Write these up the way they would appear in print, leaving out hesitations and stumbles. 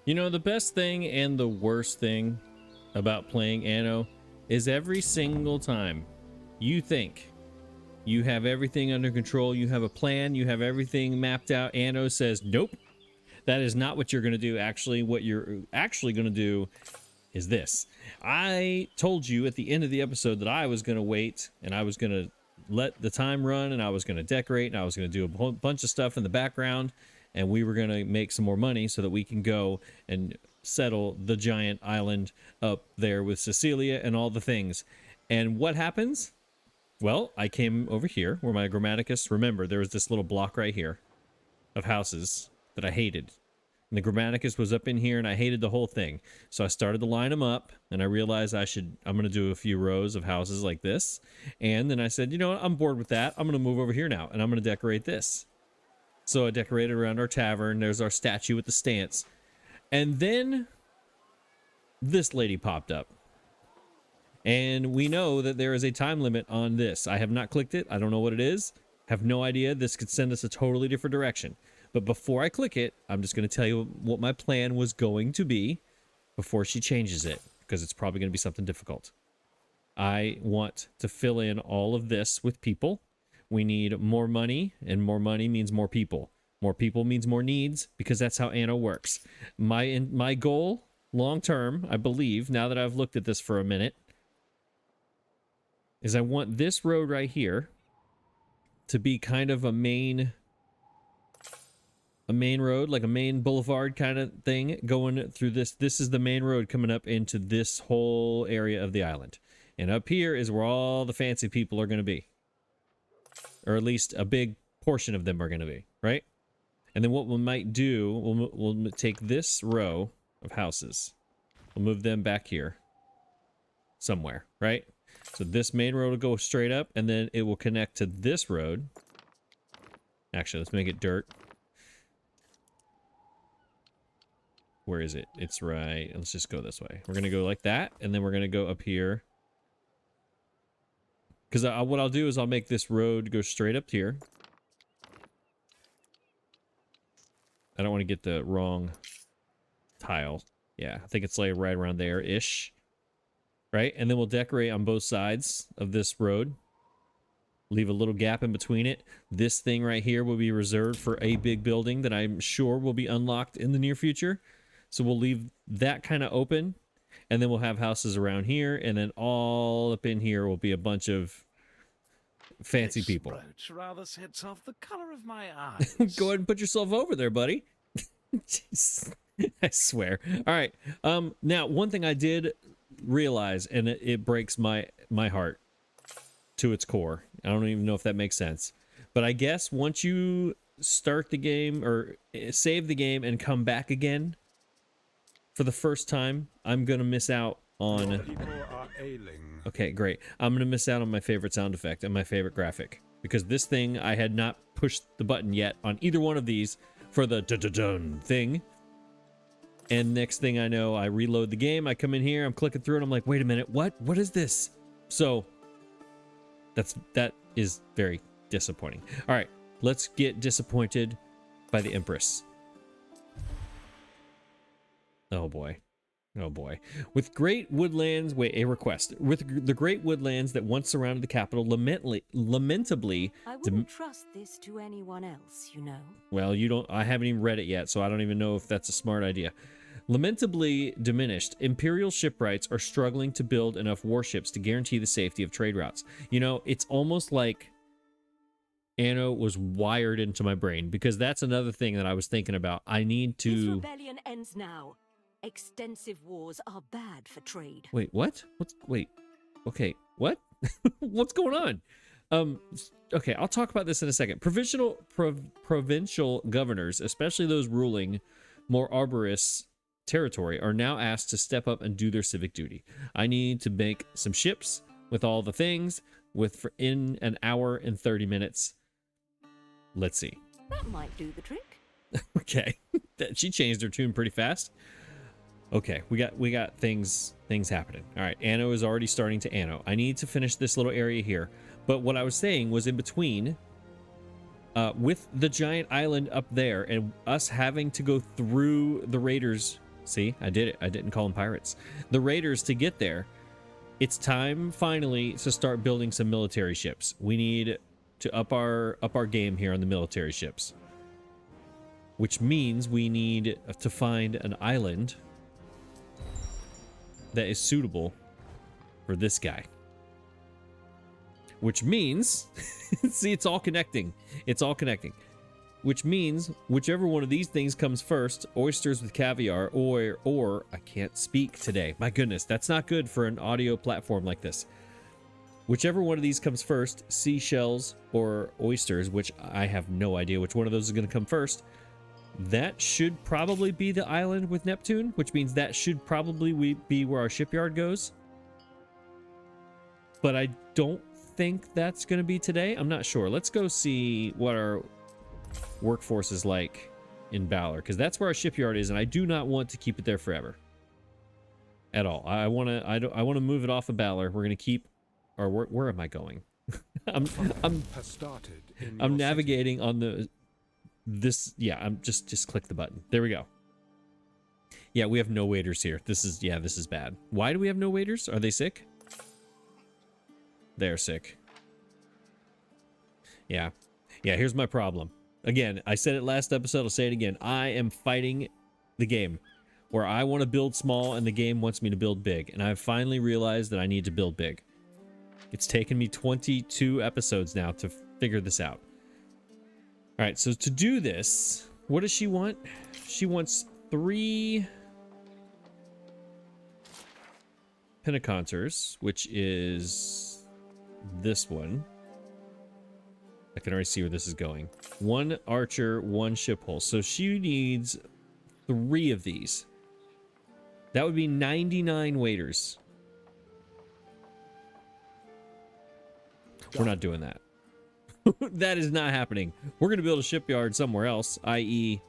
You know, the best thing and the worst thing about playing Anno is every single time you think you have everything under control, you have a plan, you have everything mapped out, Anno says, nope, that is not what you're going to do. Actually, what you're actually going to do is this. I told you at the end of the episode that I was going to wait and I was going to let the time run and I was going to decorate and I was going to do a whole bunch of stuff in the background and we were going to make some more money so that we can go and settle the giant island up there with Cecilia and all the things. And what happens? Well, I came over here where my Grammaticus, remember, there was this little block right here of houses that I hated. And the Grammaticus was up in here and I hated the whole thing. So I started to line them up and I realized I'm going to do a few rows of houses like this. And then I said, you know what? I'm bored with that. I'm going to move over here now and I'm going to decorate this. So I decorated around our tavern. There's our statue with the stance. And then this lady popped up. And we know that there is a time limit on this. I have not clicked it. I don't know what it is. Have no idea. This could send us a totally different direction. But before I click it, I'm just going to tell you what my plan was going to be before she changes it, because it's probably going to be something difficult. I want to fill in all of this with people. We need more money, and more money means more people. More people means more needs, because that's how Anno works. My goal, long term, I believe, now that I've looked at this for a minute, is I want this road right here to be kind of a main road, like a main boulevard kind of thing going through this. This is the main road coming up into this whole area of the island. And up here is where all the fancy people are going to be. Or at least a big portion of them are going to be, right? And then what we might do, we'll take this row of houses. We'll move them back here somewhere, right? So this main road will go straight up, and then it will connect to this road. Actually, let's make it dirt. Where is it? It's right. Let's just go this way. We're going to go like that, and then we're going to go up here. Because what I'll do is I'll make this road go straight up here. I don't want to get the wrong tile. Yeah, I think it's like right around there-ish. Right? And then we'll decorate on both sides of this road. Leave a little gap in between it. This thing right here will be reserved for a big building that I'm sure will be unlocked in the near future. So we'll leave that kind of open. And then we'll have houses around here. And then all up in here will be a bunch of fancy people. This brooch rather sets off the color of my eyes. Go ahead and put yourself over there, buddy. Jeez. I swear. All right. Now, one thing I did realize, and it breaks my heart to its core. I don't even know if that makes sense. But I guess once you start the game or save the game and come back again for the first time, I'm going to miss out on... People are ailing. Okay, great. I'm going to miss out on my favorite sound effect and my favorite graphic. Because this thing, I had not pushed the button yet on either one of these for the dun thing. And next thing I know, I reload the game. I come in here, I'm clicking through, and I'm like, wait a minute, what? What is this? So, that is very disappointing. All right, let's get disappointed by the Empress. Oh boy. Oh boy. With great woodlands, a request. With the great woodlands that once surrounded the capital lamentably... I wouldn't trust this to anyone else, you know. Well, I haven't even read it yet, so I don't even know if that's a smart idea. Lamentably diminished, Imperial shipwrights are struggling to build enough warships to guarantee the safety of trade routes. You know, it's almost like Anno was wired into my brain, because that's another thing that I was thinking about. I need to... This rebellion ends now. Extensive wars are bad for trade. Wait, what? Wait. Okay, what? What's going on? Okay, I'll talk about this in a second. Provincial governors, especially those ruling more arborous territory, are now asked to step up and do their civic duty. I need to make some ships with all the things in an hour and 30 minutes. Let's see. That might do the trick. Okay. She changed her tune pretty fast. Okay, we got things happening. All right, Anno is already starting to Anno. I need to finish this little area here. But what I was saying was in between, with the giant island up there and us having to go through the raiders See, I did it. I didn't call them pirates. The raiders, to get there, it's time finally to start building some military ships. We need to up our game here on the military ships, which means we need to find an island that is suitable for this guy. Which means, see, it's all connecting. It's all connecting. Which means whichever one of these things comes first, oysters with caviar, or I can't speak today. My goodness, that's not good for an audio platform like this. Whichever one of these comes first, seashells or oysters, which I have no idea which one of those is going to come first, that should probably be the island with Neptune, which means that should probably be where our shipyard goes. But I don't think that's going to be today. I'm not sure. Let's go see what our workforce is like in Balor, because that's where our shipyard is, and I do not want to keep it there forever at all. I want to move it off of Balor. We're going to keep, or where am I going? I'm navigating on this. Yeah, I'm just click the button. There we go. Yeah, we have no waiters here. This is bad. Why do we have no waiters? Are they sick? They're sick. Yeah. Here's my problem. Again, I said it last episode, I'll say it again. I am fighting the game where I want to build small and the game wants me to build big. And I've finally realized that I need to build big. It's taken me 22 episodes now to figure this out. All right, so to do this, what does she want? She wants 3 Penteconters, which is this one. I can already see where this is going. 1 archer, 1 ship hull. So she needs 3 of these. That would be 99 waiters. We're not doing that. That is not happening. We're going to build a shipyard somewhere else, i.e.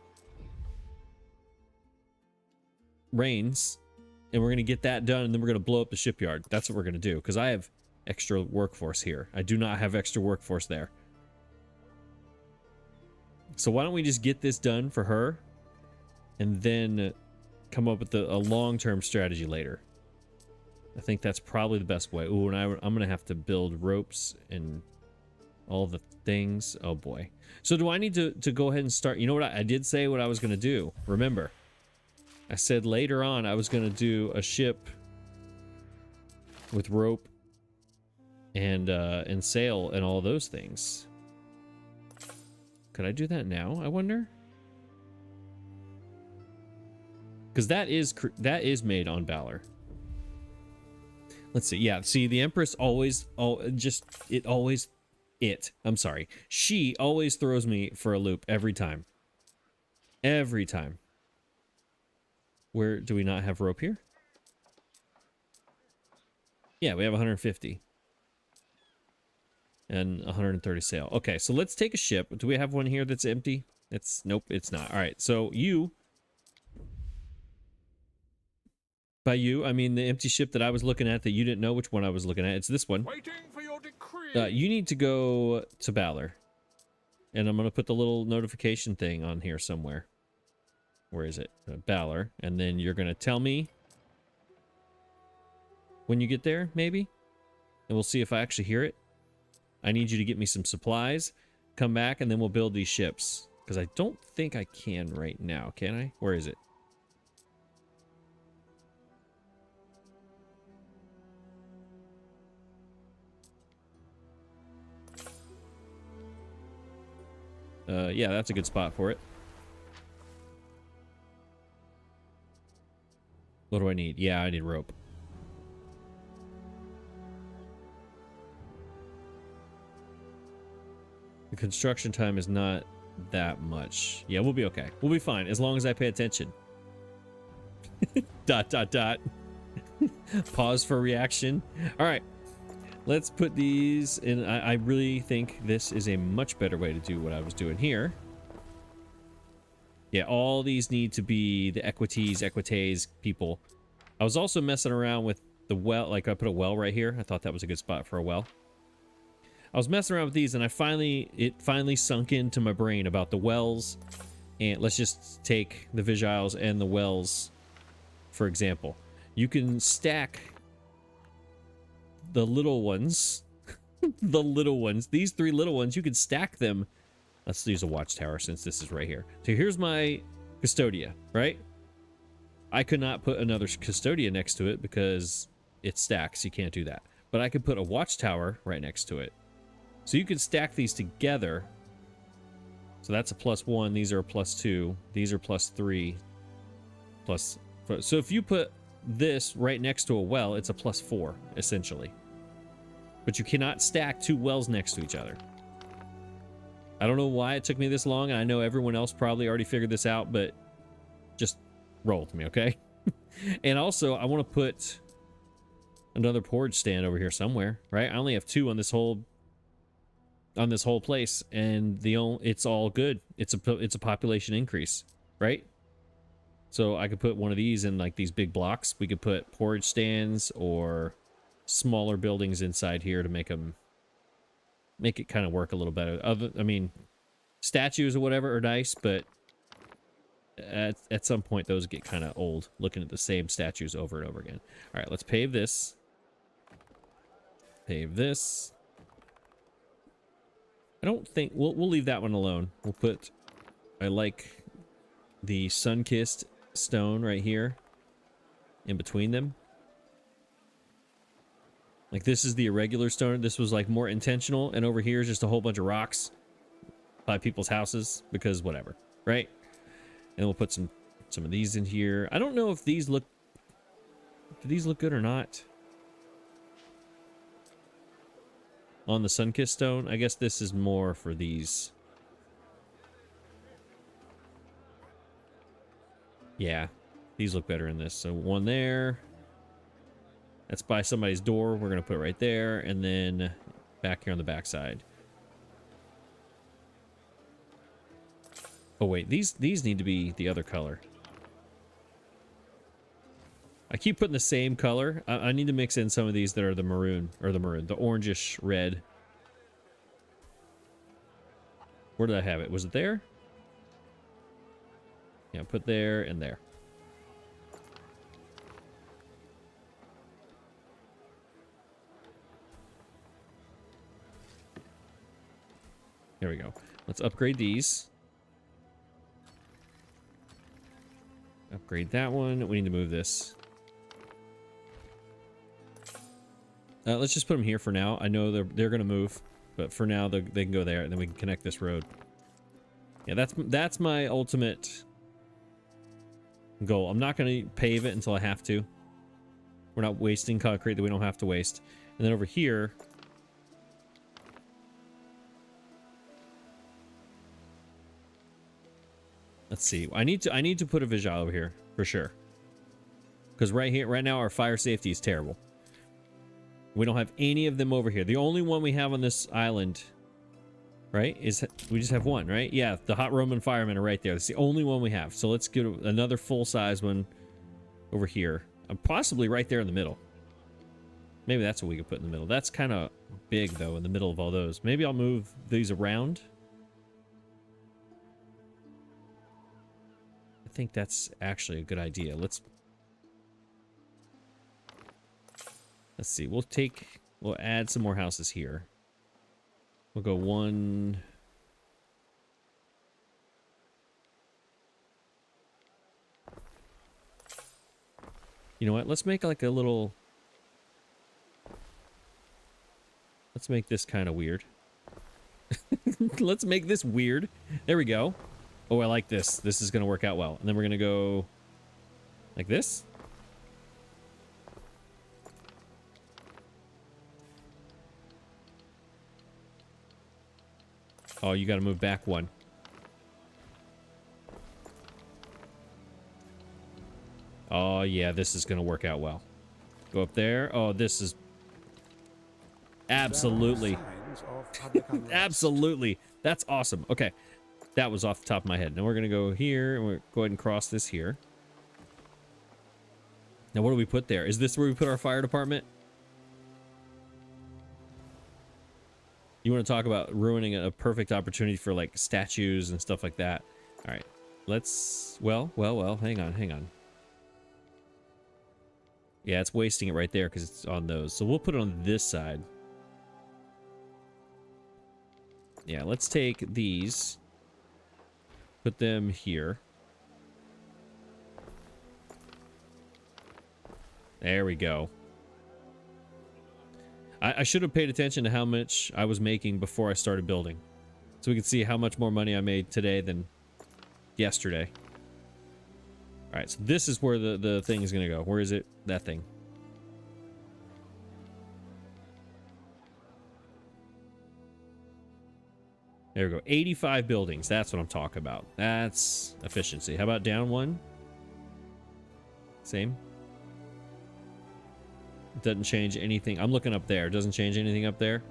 Rains. And we're going to get that done, and then we're going to blow up the shipyard. That's what we're going to do, because I have extra workforce here. I do not have extra workforce there. So why don't we just get this done for her and then come up with a long-term strategy later. I think that's probably the best way. Ooh, and I'm going to have to build ropes and all the things. Oh, boy. So do I need to go ahead and start? You know what? I did say what I was going to do. Remember, I said later on I was going to do a ship with rope and sail and all those things. Could I do that now, I wonder? Because that is made on Balor. Let's see. Yeah, see, the Empress always, I'm sorry. She always throws me for a loop every time. Every time. Where do we not have rope here? Yeah, we have 150. And 130 sail. Okay, so let's take a ship. Do we have one here that's empty? Nope, it's not. All right, so by you, I mean the empty ship that I was looking at that you didn't know which one I was looking at. It's this one. Waiting for your decree. You need to go to Balor. And I'm going to put the little notification thing on here somewhere. Where is it? Balor. And then you're going to tell me when you get there, maybe? And we'll see if I actually hear it. I need you to get me some supplies, come back, and then we'll build these ships. Because I don't think I can right now, can I? Where is it? Yeah, that's a good spot for it. What do I need? Yeah, I need rope. The construction time is not that much. Yeah, we'll be okay. We'll be fine as long as I pay attention. ... Pause for reaction. All right. Let's put these in. I really think this is a much better way to do what I was doing here. Yeah, all these need to be the equites people. I was also messing around with the well. Like I put a well right here. I thought that was a good spot for a well. I was messing around with these and it finally sunk into my brain about the wells. And let's just take the Vigiles and the wells for example. You can stack the little ones, the little ones, these 3 little ones, you can stack them. Let's use a watchtower since this is right here. So here's my Custodia, right? I could not put another Custodia next to it because it stacks. You can't do that. But I could put a watchtower right next to it. So you could stack these together. So that's a +1. These are a +2. These are +3. Plus, so if you put this right next to a well, it's a +4, essentially. But you cannot stack 2 wells next to each other. I don't know why it took me this long, and I know everyone else probably already figured this out, but just roll with me, okay? And also, I want to put another porridge stand over here somewhere, right? I only have 2 on this whole place, and it's all good. It's a population increase, right? So I could put one of these in like these big blocks. We could put porridge stands or smaller buildings inside here to make it kind of work a little better. I mean, statues or whatever are nice, but at some point those get kind of old, looking at the same statues over and over again. All right, let's pave this. Pave this. I don't think we'll leave that one alone. We'll put, I like the sun-kissed stone right here in between them. Like, this is the irregular stone. This was like more intentional, and over here is just a whole bunch of rocks by people's houses because whatever, right? And we'll put some of these in here. I don't know if these look, do these look good or not on the sun-kissed stone. I guess this is more for these. Yeah, these look better in this. So one there. That's by somebody's door. We're going to put it right there. And then back here on the backside. Oh, wait. These need to be the other color. I keep putting the same color. I need to mix in some of these that are the maroon. Or the orangish red. Where did I have it? Was it there? Yeah, put there and there. There we go. Let's upgrade these. Upgrade that one. We need to move this. Let's just put them here for now. I know they're going to move, but for now they can go there, and then we can connect this road. Yeah, that's my ultimate goal. I'm not going to pave it until I have to. We're not wasting concrete that we don't have to waste. And then over here, let's see. I need to put a visual over here for sure. Because right now our fire safety is terrible. We don't have any of them over here. The only one we have on this island, right, is we just have one, right? Yeah, the hot Roman firemen are right there. That's the only one we have. So let's get another full-size one over here. Possibly right there in the middle. Maybe that's what we could put in the middle. That's kind of big, though, in the middle of all those. Maybe I'll move these around. I think that's actually a good idea. Let's see. We'll add some more houses here. We'll go one. You know what? Let's make like a little. Let's make this kind of weird. Let's make this weird. There we go. Oh, I like this. This is going to work out well. And then we're going to go like this. Oh, you got to move back one. Oh, yeah, this is going to work out well. Go up there. Oh, this is absolutely. Absolutely. That's awesome. Okay. That was off the top of my head. Now we're going to go here and we'll go ahead and cross this here. Now, what do we put there? Is this where we put our fire department? You want to talk about ruining a perfect opportunity for like statues and stuff like that. All right, let's, well, hang on. Yeah, it's wasting it right there because it's on those. So we'll put it on this side. Yeah, let's take these. Put them here. There we go. I should have paid attention to how much I was making before I started building. So we can see how much more money I made today than yesterday. All right, so this is where the thing is going to go. Where is it? That thing. There we go. 85 buildings. That's what I'm talking about. That's efficiency. How about down one? Same. It doesn't change anything. I'm looking up there. It doesn't change anything up there.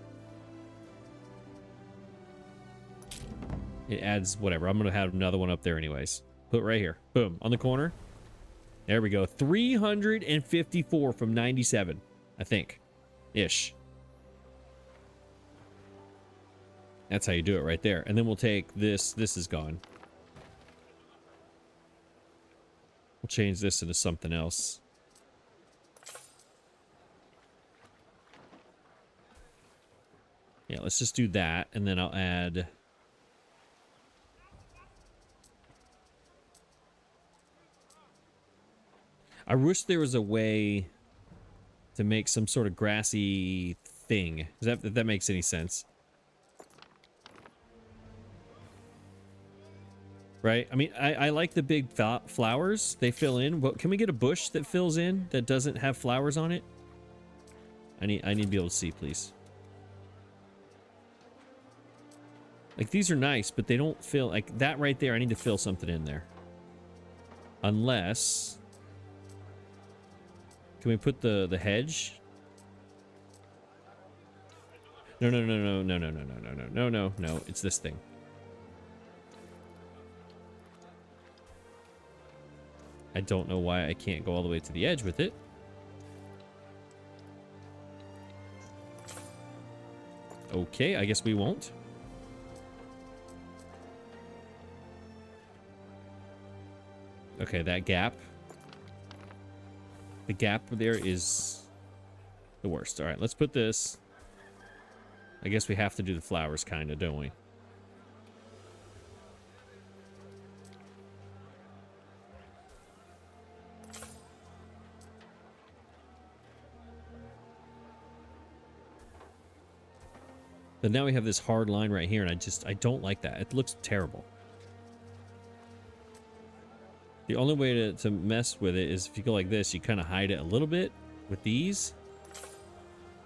It adds whatever. I'm going to have another one up there anyways. Put it right here. Boom. On the corner. There we go. 354 from 97, I think. Ish. That's how you do it right there. And then we'll take this. This is gone. We'll change this into something else. Yeah, let's just do that. And then I'll add... I wish there was a way to make some sort of grassy thing. If that makes any sense. Right? I mean, I like the big flowers. They fill in. But can we get a bush that fills in that doesn't have flowers on it? I need to be able to see, please. Like, these are nice, but they don't fill... Like, that right there, I need to fill something in there. Unless... Can we put the hedge? No. It's this thing. I don't know why I can't go all the way to the edge with it. Okay, I guess we won't. Okay, that gap. The gap there is the worst. All right, let's put this. I guess we have to do the flowers, kind of, don't we? But now we have this hard line right here, and I don't like that. It looks terrible. The only way to mess with it is if you go like this, you kind of hide it a little bit with these.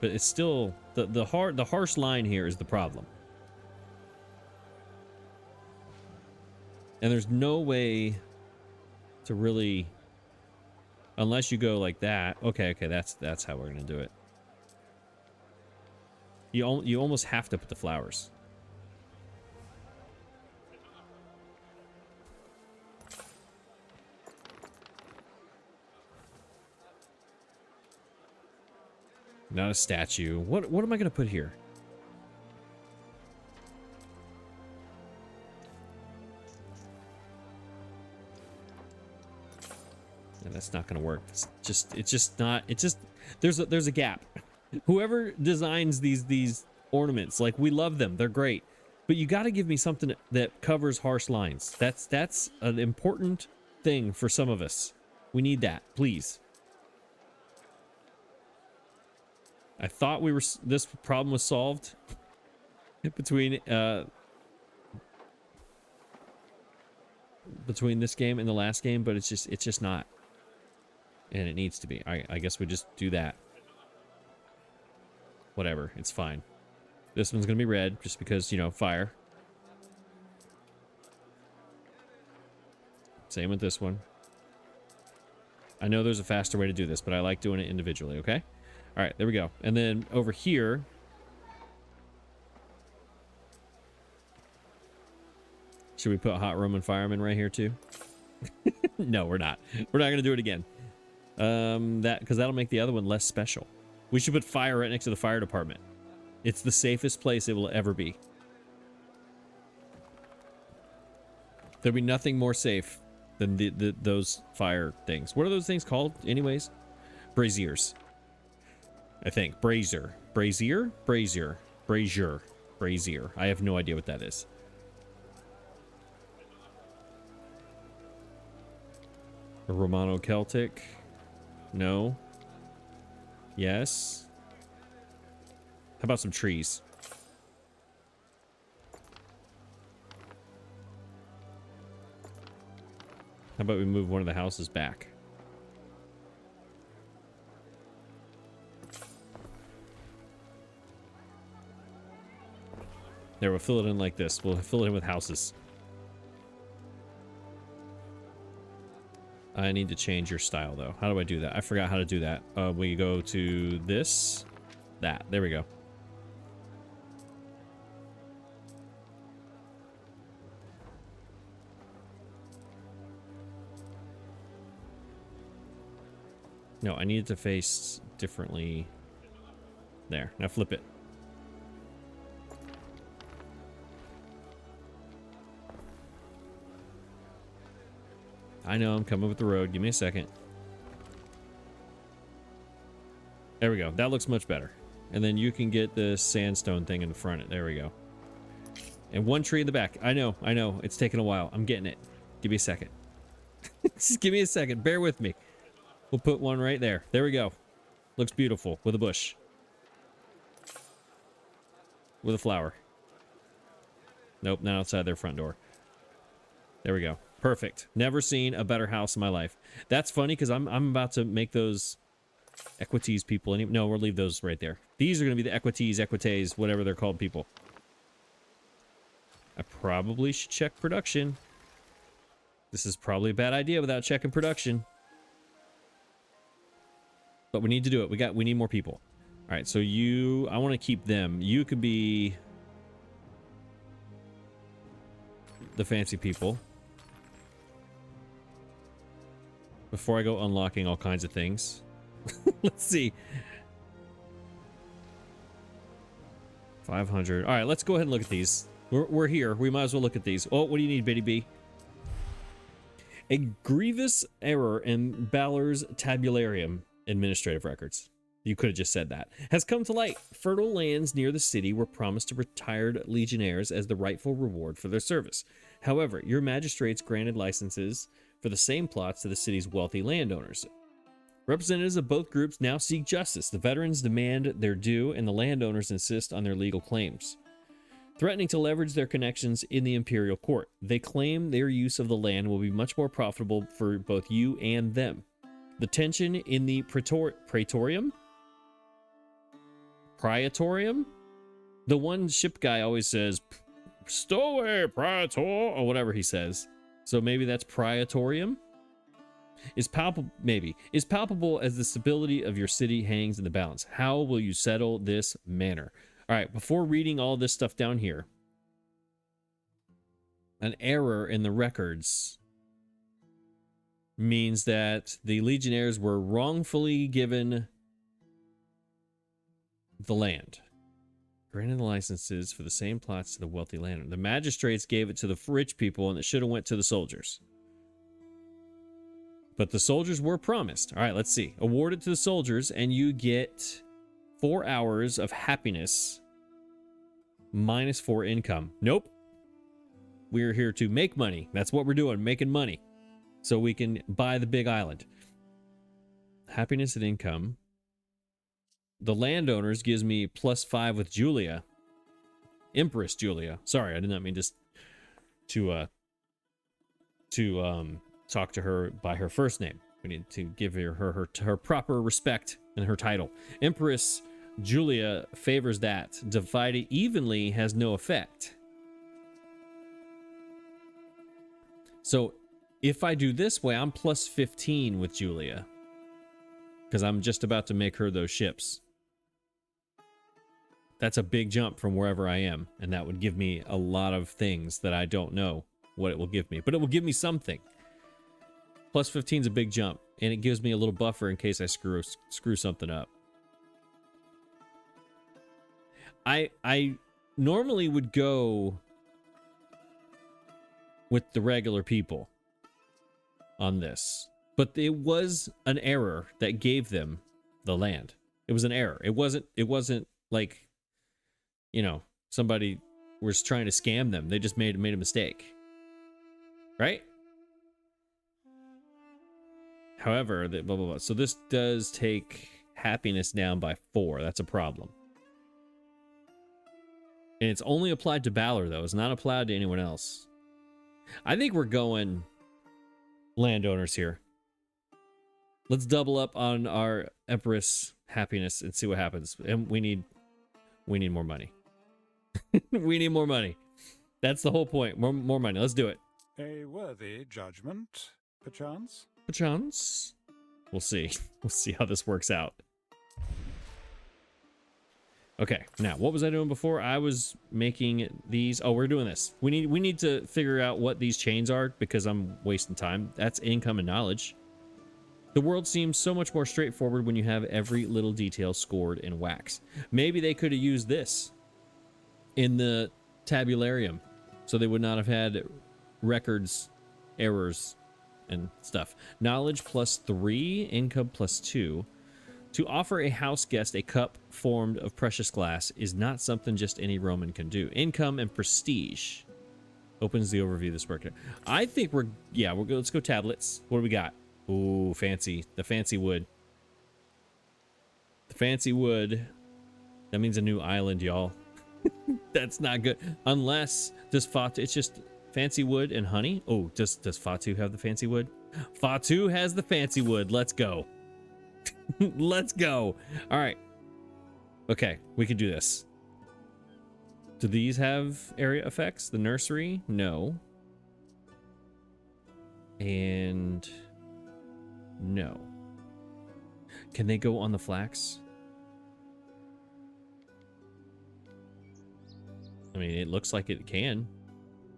But it's still the harsh line here is the problem. And there's no way to really, unless you go like that. Okay, that's how we're gonna do it. You almost have to put the flowers. Not a statue. What am I gonna put here? And that's not gonna work. There's a gap. Whoever designs these ornaments, like, we love them. They're great. But you got to give me something that covers harsh lines. That's an important thing for some of us. We need that, please. I thought this problem was solved between this game and the last game, but it's just not. And it needs to be. I guess we just do that. Whatever, it's fine. This one's gonna be red just because, you know, fire. Same with this one. I know there's a faster way to do this, but I like doing it individually, okay? All right, there we go. And then over here, should we put hot Roman fireman right here too? No, we're not. We're not going to do it again. Because that'll make the other one less special. We should put fire right next to the fire department. It's the safest place it will ever be. There'll be nothing more safe than those fire things. What are those things called anyways? Braziers. I think. Brazier. Brazier? Brazier. Brazier. Brazier. I have no idea what that is. Romano-Celtic? No. Yes. How about some trees? How about we move one of the houses back? There, we'll fill it in like this. We'll fill it in with houses. I need to change your style, though. How do I do that? I forgot how to do that. We go to this. That. There we go. No, I need it to face differently. There. Now flip it. I know, I'm coming with the road. Give me a second. There we go. That looks much better. And then you can get the sandstone thing in the front. There we go. And one tree in the back. I know. It's taking a while. I'm getting it. Give me a second. Just give me a second. Bear with me. We'll put one right there. There we go. Looks beautiful with a bush. With a flower. Nope, not outside their front door. There we go. Perfect. Never seen a better house in my life. That's funny because I'm about to make those equities people. No, we'll leave those right there. These are going to be the equities, whatever they're called people. I probably should check production. This is probably a bad idea without checking production. But we need to do it. We need more people. All right, so I want to keep them. You could be the fancy people. Before I go unlocking all kinds of things. Let's see. 500. All right, let's go ahead and look at these. We're here. We might as well look at these. Oh, what do you need, Bitty B? A grievous error in Balor's tabularium administrative records. You could have just said that. Has come to light. Fertile lands near the city were promised to retired legionnaires as the rightful reward for their service. However, your magistrates granted licenses for the same plots to the city's wealthy landowners. Representatives of both groups now seek justice. The veterans demand their due, and the landowners insist on their legal claims, threatening to leverage their connections in the imperial court. They claim their use of the land will be much more profitable for both you and them. The tension in the praetorium? The one ship guy always says, "Stow praetor," or whatever he says. So maybe that's praetorium? Is palpable as the stability of your city hangs in the balance. How will you settle this matter? All right, before reading all this stuff down here, an error in the records means that the legionnaires were wrongfully given the land. Granted the licenses for the same plots to the wealthy landowner. The magistrates gave it to the rich people, and it should have went to the soldiers. But the soldiers were promised. All right, let's see. Award it to the soldiers, and you get 4 hours of happiness minus 4 income. Nope. We're here to make money. That's what we're doing, making money. So we can buy the big island. Happiness and income. The landowners gives me +5 with Julia. Empress Julia. Sorry, I did not mean to talk to her by her first name. We need to give her proper respect and her title. Empress Julia favors that. Divided evenly has no effect. So if I do this way, I'm +15 with Julia, because I'm just about to make her those ships. That's a big jump from wherever I am, and that would give me a lot of things that I don't know what it will give me, but it will give me something. +15 is a big jump, and it gives me a little buffer in case I screw something up. I normally would go with the regular people on this, But it was an error that gave them the land. It was an error. It wasn't like, you know, somebody was trying to scam them. They just made a mistake. Right? However, blah, blah, blah. So this does take happiness down by 4. That's a problem. And it's only applied to Balor, though. It's not applied to anyone else. I think we're going landowners here. Let's double up on our Empress happiness and see what happens. And we need more money. We need more money. That's the whole point. More money. Let's do it. A worthy judgment, perchance? Perchance. We'll see. We'll see how this works out. Okay, now what was I doing before? I was making these. Oh, we're doing this. We need to figure out what these chains are because I'm wasting time. That's income and knowledge. The world seems so much more straightforward when you have every little detail scored in wax. Maybe they could have used this in the tabularium so they would not have had records, errors, and stuff. Knowledge +3, income +2. To offer a house guest a cup formed of precious glass is not something just any Roman can do. Income and prestige opens the overview of this work. I think we're good. Let's go tablets. What do we got? Ooh, fancy. The fancy wood. The fancy wood. That means a new island, y'all. That's not good. Unless, does Fatu, it's just fancy wood and honey. Oh, does Fatu have the fancy wood? Fatu has the fancy wood. Let's go. Let's go. All right. Okay, we can do this. Do these have area effects? The nursery? No. And no. Can they go on the flax? I mean, it looks like it can.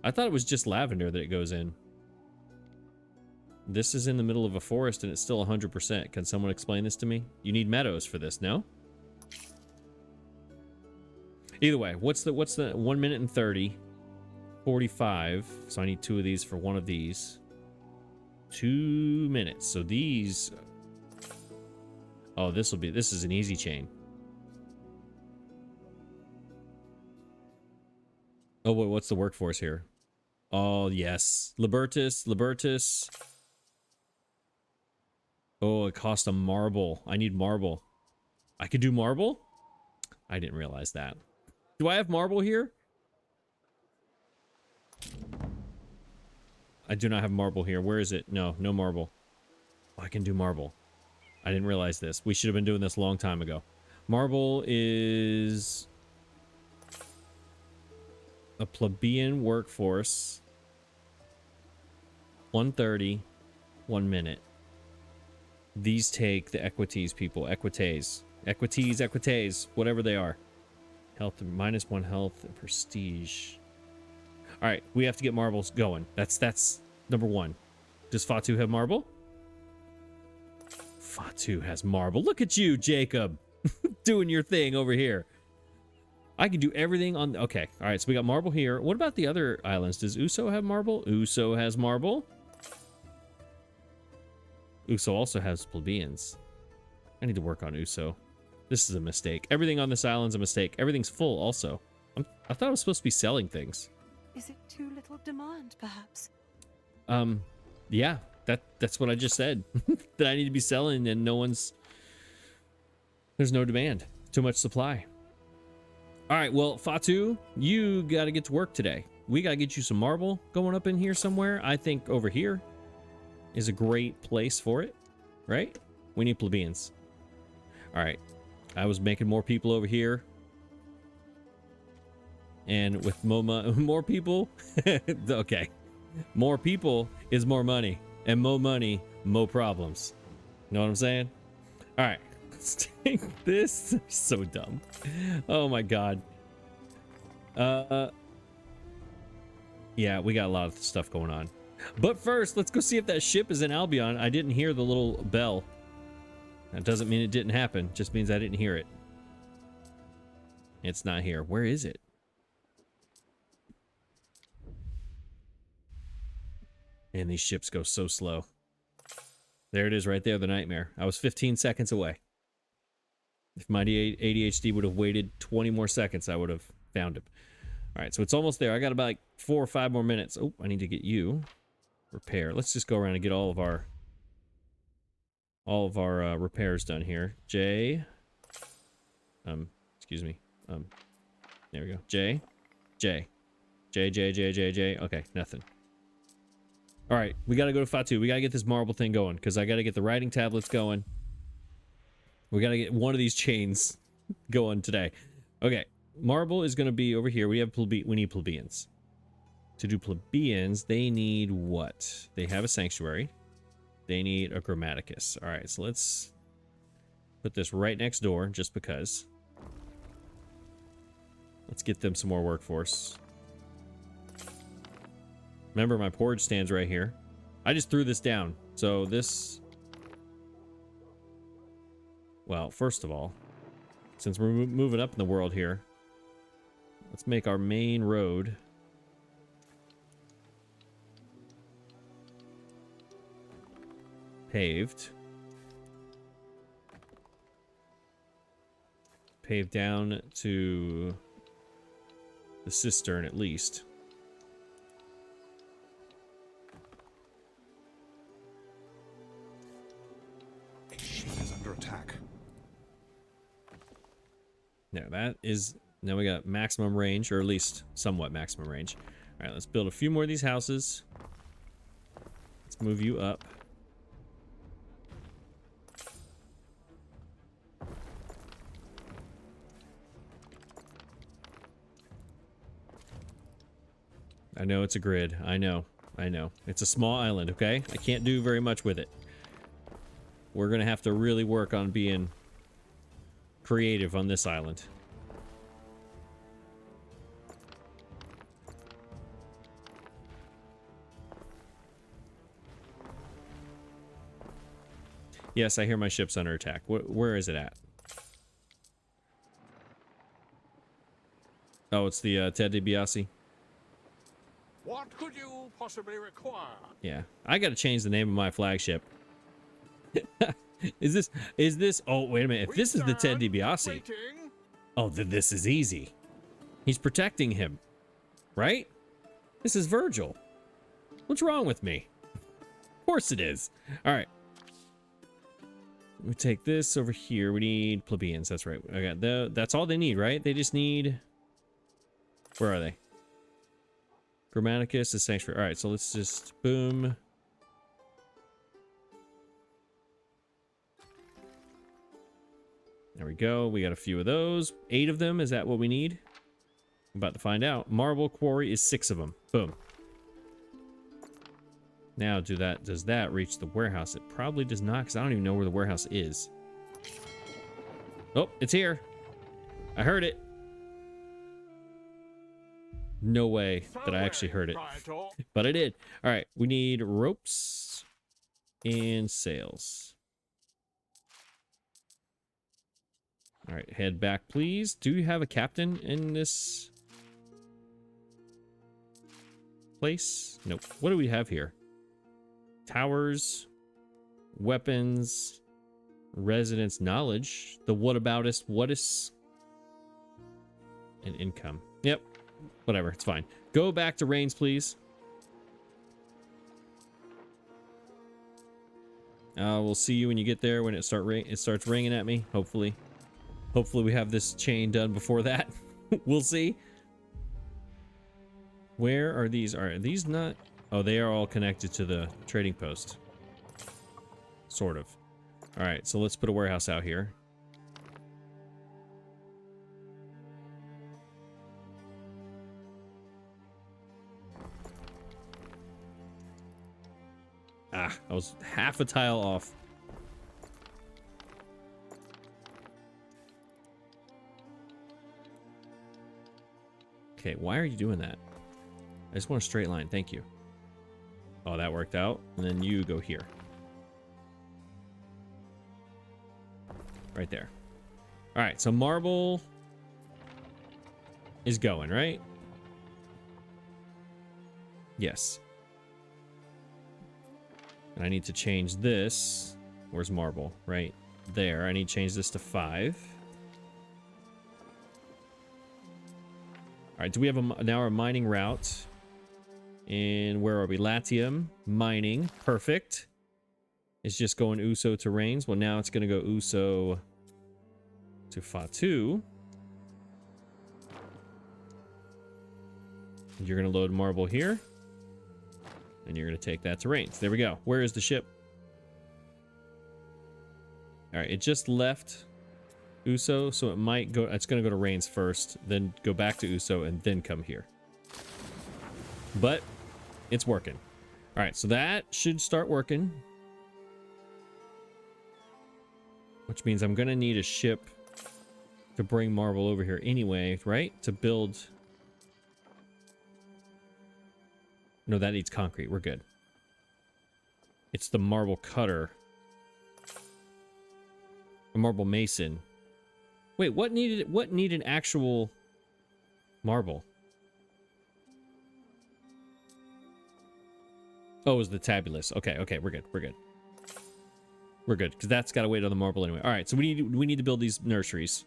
I thought it was just lavender that it goes in. This is in the middle of a forest and it's still 100%. Can someone explain this to me? You need meadows for this, no? Either way, what's the 1 minute and 30? 45. So I need 2 of these for one of these. 2 minutes. So these. Oh, this is an easy chain. Oh, what's the workforce here? Oh, yes. Libertus. Oh, it cost a marble. I need marble. I could do marble? I didn't realize that. Do I have marble here? I do not have marble here. Where is it? No marble. Oh, I can do marble. I didn't realize this. We should have been doing this a long time ago. Marble is a plebeian workforce. 130, 1 minute. These take the equities, people. Equites, whatever they are. Health, -1 health, and prestige. All right, we have to get marbles going. That's number 1. Does Fatu have marble? Fatu has marble. Look at you, Jacob, doing your thing over here. I can do everything on... Okay, all right, so we got marble here. What about the other islands? Does Uso have marble? Uso has marble. Uso also has plebeians. I need to work on Uso. This is a mistake. Everything on this island's a mistake. Everything's full also. I thought I was supposed to be selling things. Is it too little demand, perhaps? Yeah, that's what I just said. That I need to be selling and there's no demand. Too much supply. All right, well, Fatu, you got to get to work today. We got to get you some marble going up in here somewhere. I think over here is a great place for it, right? We need plebeians. All right, I was making more people over here. And with more people, okay. More people is more money. And more money, more problems. You know what I'm saying? All right, let's take this. So dumb. Oh my God. Yeah, we got a lot of stuff going on. But first, let's go see if that ship is in Albion. I didn't hear the little bell. That doesn't mean it didn't happen. Just means I didn't hear it. It's not here. Where is it? And these ships go so slow. There it is right there, the nightmare. I was 15 seconds away. If my ADHD would have waited 20 more seconds, I would have found him. All right, so it's almost there. I got about like 4 or 5 more minutes. Oh, I need to get you. Repair. Let's just go around and get all of our repairs done here. J. Excuse me. There we go. J. Okay, nothing. All right, we got to go to Fatu. We got to get this marble thing going because I got to get the writing tablets going. We got to get one of these chains going today. Okay, marble is going to be over here. We need plebeians. To do plebeians, they need what? They have a sanctuary. They need a grammaticus. All right, so let's put this right next door just because. Let's get them some more workforce. Remember, my porridge stands right here. I just threw this down. So this... Well, first of all, since we're moving up in the world here, let's make our main road paved. Paved down to the cistern at least. Under attack. Now that is, now we got maximum range, or at least somewhat maximum range. All right, let's build a few more of these houses. Let's move you up. I know it's a grid. I know. It's a small island, okay? I can't do very much with it. We're gonna have to really work on being creative on this island. Yes, I hear my ship's under attack. Where is it at? Oh, it's the Ted DiBiase. What could you possibly require? Yeah, I gotta change the name of my flagship. Is this? Oh, wait a minute. If this is the Ted DiBiase, oh, then this is easy. He's protecting him, right? This is Virgil. What's wrong with me? Of course it is. All right. We take this over here. We need plebeians. That's right. I got that's all they need, right? They just need. Where are they? Grammaticus is sanctuary. All right, so let's just boom. There we go. We got a few of those. 8 of them. Is that what we need? I'm about to find out. Marble quarry is 6 of them. Boom. Now, does that reach the warehouse? It probably does not, because I don't even know where the warehouse is. Oh, it's here. I heard it. No way that I actually heard it. But I did. All right, we need ropes and sails. All right, head back, please. Do you have a captain in this place? Nope. What do we have here? Towers, weapons, residence, knowledge, the whataboutist, and income. Yep. Whatever, it's fine. Go back to Reigns, please. We'll see you when you get there, when it starts ringing at me, hopefully. Hopefully we have this chain done before that. We'll see. Where are these? Are these not? Oh, they are all connected to the trading post. Sort of. All right, so let's put a warehouse out here. Ah, I was half a tile off. Okay, why are you doing that? I just want a straight line, thank you. Oh, that worked out. And then you go here. Right there. All right, so marble is going, right? Yes. I need to change this. Where's marble? Right there. I need to change this to 5. All right, do we have now our mining route? And where are we? Latium mining. Perfect. It's just going Uso to Rains. Well, now it's going to go Uso to Fatu. And you're going to load marble here. And you're going to take that to Rains. There we go. Where is the ship? All right, it just left Uso, so it might go. It's going to go to Rains first, then go back to Uso, and then come here. But it's working. All right, so that should start working. Which means I'm going to need a ship to bring marble over here anyway, right? To build. No, that needs concrete. We're good. It's the marble cutter. A marble mason. Wait, what needed actual marble? Oh, it was the tabulus. Okay, okay, we're good. We're good. We're good, because that's got to wait on the marble anyway. All right, so we need to build these nurseries.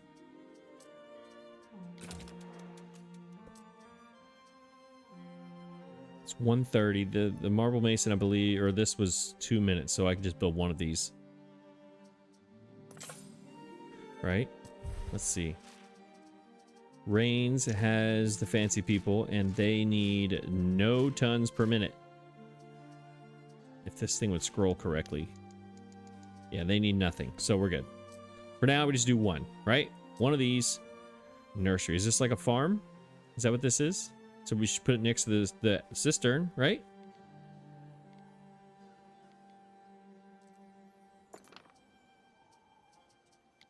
It's 1:30. The marble mason, I believe, or this was 2 minutes, so I can just build one of these. Right? Let's see. Rains has the fancy people, and they need no tons per minute. If this thing would scroll correctly. Yeah, they need nothing, so we're good. For now, we just do one, right? One of these. Nursery. Is this like a farm? Is that what this is? So we should put it next to the cistern, right?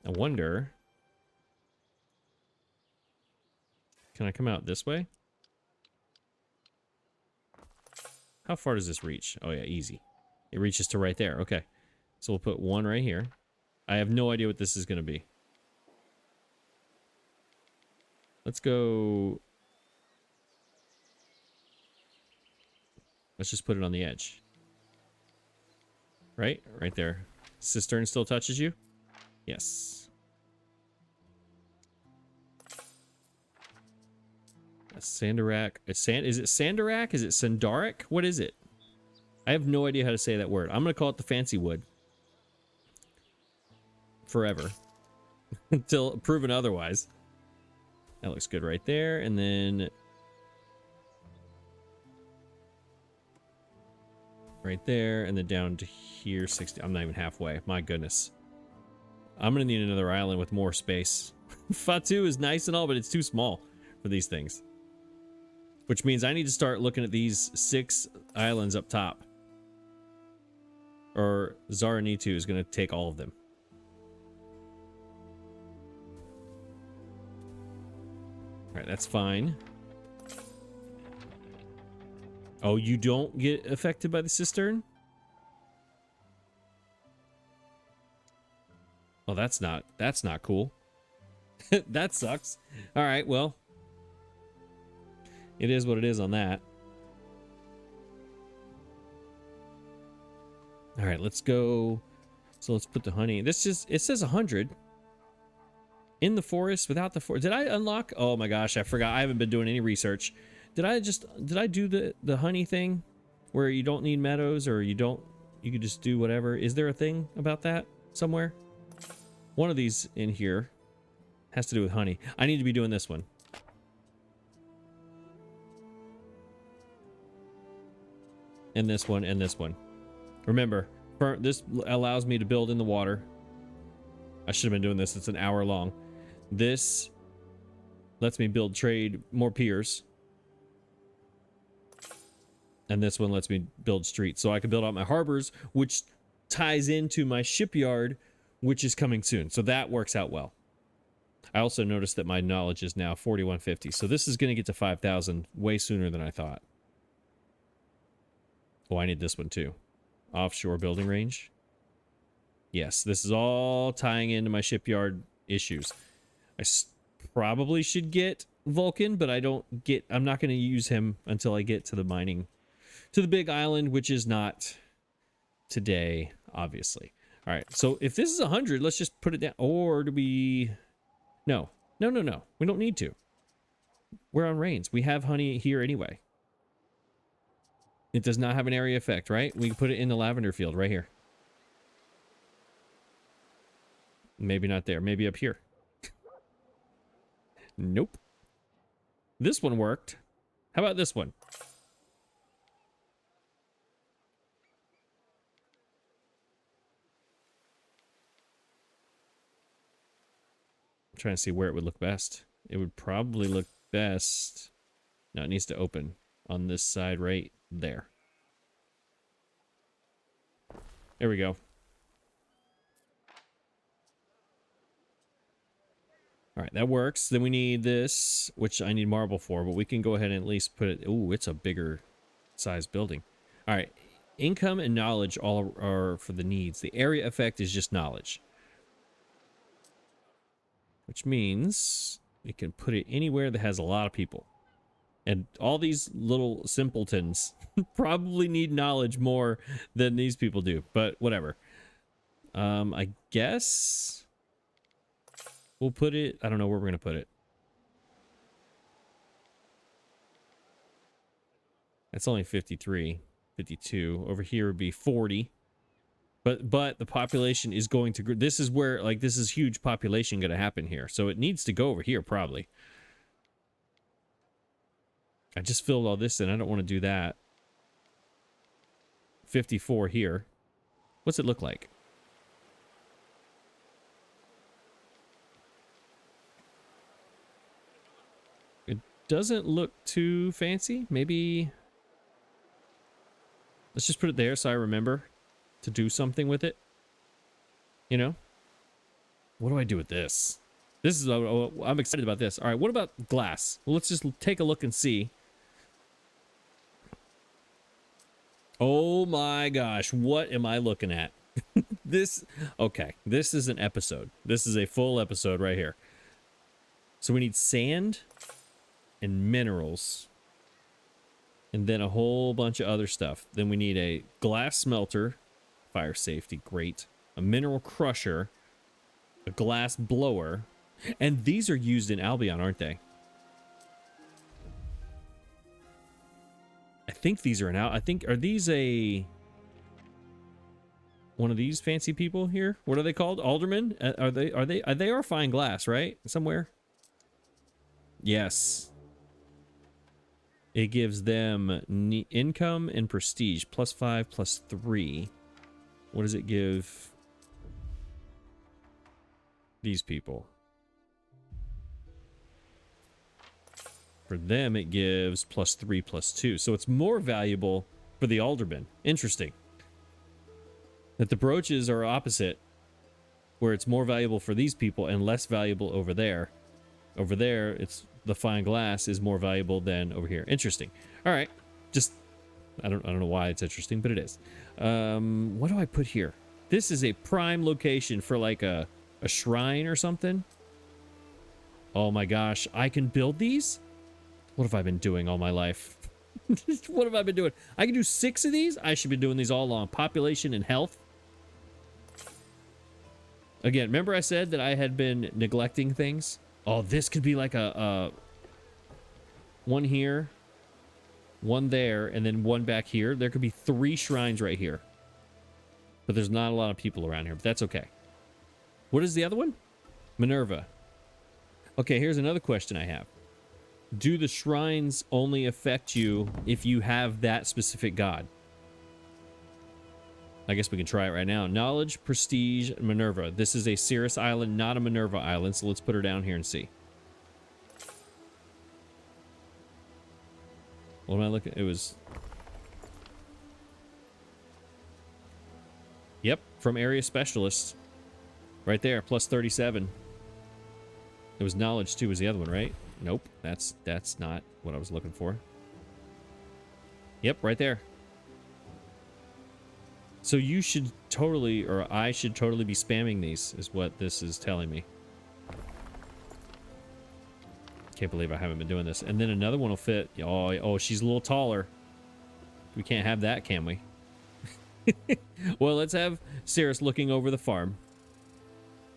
I wonder... Can I come out this way? How far does this reach? Oh yeah, easy. It reaches to right there. Okay. So we'll put one right here. I have no idea what this is going to be. Let's go... Let's just put it on the edge. Right? Right there. Cistern still touches you? Yes. A Sandarak. Is it Sandarak? Is it Sandaric? What is it? I have no idea how to say that word. I'm going to call it the fancy wood. Forever. Until proven otherwise. That looks good right there. And then... right there. And then down to here, 60. I'm not even halfway. My goodness. I'm going to need another island with more space. Fatu is nice and all, but it's too small for these things. Which means I need to start looking at these 6 islands up top. Or Zaranitu is going to take all of them. Alright, that's fine. Oh, you don't get affected by the cistern? Oh, that's not cool. That sucks. Alright, well. It is what it is on that. Alright, let's go. So let's put the honey. This just, it says 100. In the forest, without the forest. Did I unlock? Oh my gosh, I forgot. I haven't been doing any research. Did I do the honey thing? Where you don't need meadows or you could just do whatever. Is there a thing about that somewhere? One of these in here has to do with honey. I need to be doing this one. And this one, and this one. Remember, this allows me to build in the water. I should have been doing this. It's an hour long. This lets me trade more piers. And this one lets me build streets. So I can build out my harbors, which ties into my shipyard, which is coming soon. So that works out well. I also noticed that my knowledge is now 4150. So this is going to get to 5,000 way sooner than I thought. Oh, I need this one too. Offshore building range. Yes, this is all tying into my shipyard issues. I probably should get Vulcan, but I'm not going to use him until I get to the mining, to the big island, which is not today, obviously. All right, so if this is 100, let's just put it down. Or do we... No. No, no, no. We don't need to. We're on rains. We have honey here anyway. It does not have an area effect, right? We can put it in the lavender field right here. Maybe not there. Maybe up here. Nope. This one worked. How about this one? I'm trying to see where it would look best. It would probably look best... No, it needs to open on this side right there. There we go. All right, that works. Then we need this, which I need marble for, but we can go ahead and at least put it... Ooh, it's a bigger size building. All right, income and knowledge all are for the needs. The area effect is just knowledge. Which means we can put it anywhere that has a lot of people. And all these little simpletons probably need knowledge more than these people do, but whatever. I guess we'll put it... I don't know where we're going to put it. That's only 53, 52. Over here would be 40. But the population is going to... This is where, like, this is huge population going to happen here. So it needs to go over here, probably. I just filled all this in. I don't want to do that. 54 here. What's it look like? It doesn't look too fancy. Maybe... Let's just put it there so I remember to do something with it. You know? What do I do with this? This is... I'm excited about this. All right, what about glass? Well, let's just take a look and see. Oh my gosh, what am I looking at? Okay, this is an episode. This is a full episode right here. So we need sand and minerals. And then a whole bunch of other stuff. Then we need a glass smelter, fire safety, great. A mineral crusher, a glass blower. And these are used in Albion, aren't they? I think these are are these one of these fancy people here? What are they called? Aldermen? They are fine glass, right? Somewhere? Yes. It gives them income and prestige. +5, +3. What does it give these people? For them, it gives +3, +2. So it's more valuable for the alderman. Interesting. That the brooches are opposite, where it's more valuable for these people and less valuable over there. Over there, it's the fine glass is more valuable than over here. Interesting. All right. Just, I don't know why it's interesting, but it is. What do I put here? This is a prime location for like a shrine or something. Oh my gosh. I can build these? What have I been doing all my life? What have I been doing? I can do 6 of these? I should be doing these all along. Population and health. Again, remember I said that I had been neglecting things? Oh, this could be like a one here, one there, and then one back here. There could be 3 shrines right here. But there's not a lot of people around here, but that's okay. What is the other one? Minerva. Okay, here's another question I have. Do the shrines only affect you if you have that specific god? I guess we can try it right now. Knowledge, prestige, Minerva. This is a Cirrus Island, not a Minerva Island, so let's put her down here and see. What am I looking at? It was... Yep, from area specialist. Right there, +37. It was knowledge too, was the other one, right? Nope, that's not what I was looking for. Yep, right there. So you should totally, or I should totally be spamming these, is what this is telling me. Can't believe I haven't been doing this. And then another one will fit. Oh, she's a little taller. We can't have that, can we? Well, let's have Cirrus looking over the farm.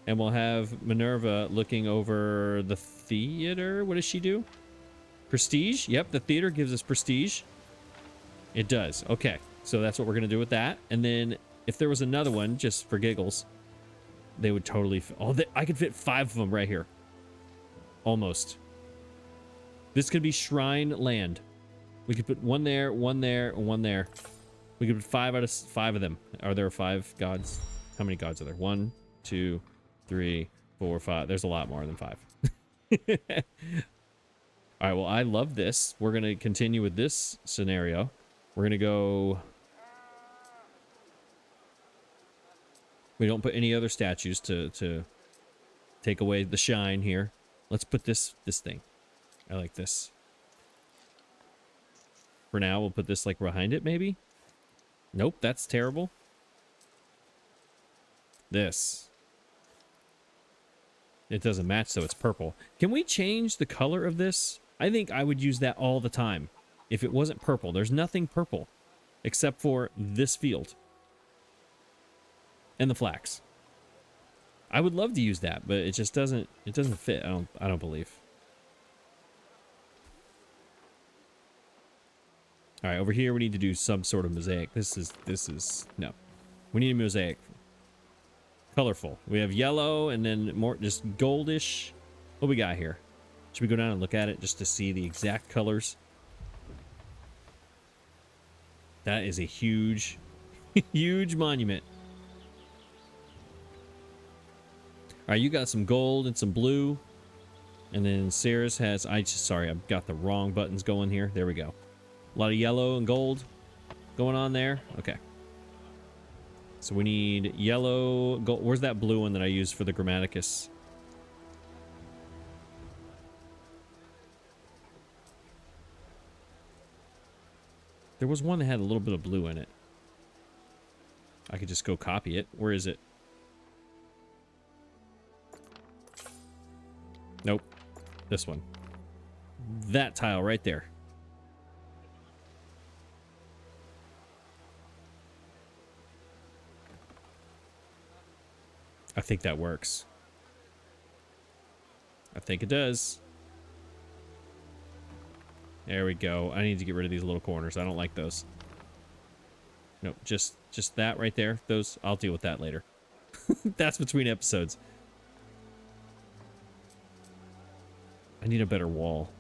And we'll have Minerva looking over the theater. What does she do? Prestige? Yep, the theater gives us prestige. It does. Okay, so that's what we're going to do with that. And then if there was another one, just for giggles, they would totally... I could fit 5 of them right here. Almost. This could be Shrine Land. We could put one there, and one there. We could put 5 out of 5 of them. Are there 5 gods? How many gods are there? 1, 2, 3, 4, 5. There's a lot more than 5. All right, well, I love this. We're going to continue with this scenario. We're going to go... We don't put any other statues to take away the shine here. Let's put this thing. I like this. For now, we'll put this like behind it, maybe? Nope, that's terrible. This. It doesn't match, so it's purple. Can we change the color of this? I think I would use that all the time if it wasn't purple. There's nothing purple except for this field and the flax. I would love to use that, but it just doesn't fit. I don't believe. All right, over here we need to do some sort of mosaic. This is no. We need a mosaic. Colorful. We have yellow and then more just goldish. What we got here? Should we go down and look at it just to see the exact colors? That is a huge, huge monument. All right, you got some gold and some blue. And then Cirrus has... Sorry, I've got the wrong buttons going here. There we go. A lot of yellow and gold going on there. Okay. So we need yellow, gold. Where's that blue one that I used for the Grammaticus? There was one that had a little bit of blue in it. I could just go copy it. Where is it? Nope. This one. That tile right there. I think that works. I think it does. There we go. I need to get rid of these little corners. I don't like those. Nope, just that right there. Those, I'll deal with that later. That's between episodes. I need a better wall.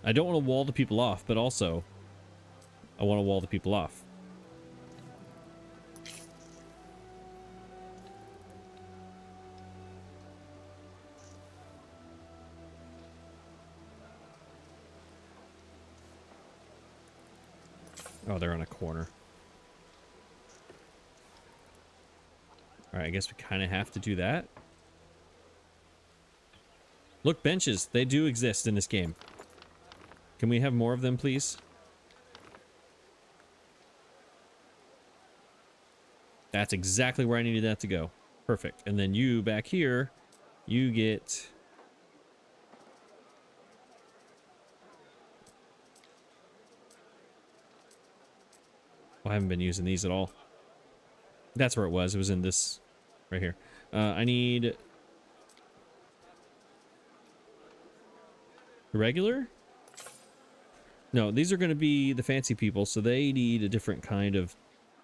I don't want to wall the people off, but also I want to wall the people off. Oh, they're on a corner. All right, I guess we kind of have to do that. Look, benches. They do exist in this game. Can we have more of them, please? That's exactly where I needed that to go. Perfect. And then you back here, you get... I haven't been using these at all. That's where it was. It was in this right here. I need regular? No, these are going to be the fancy people, so they need a different kind of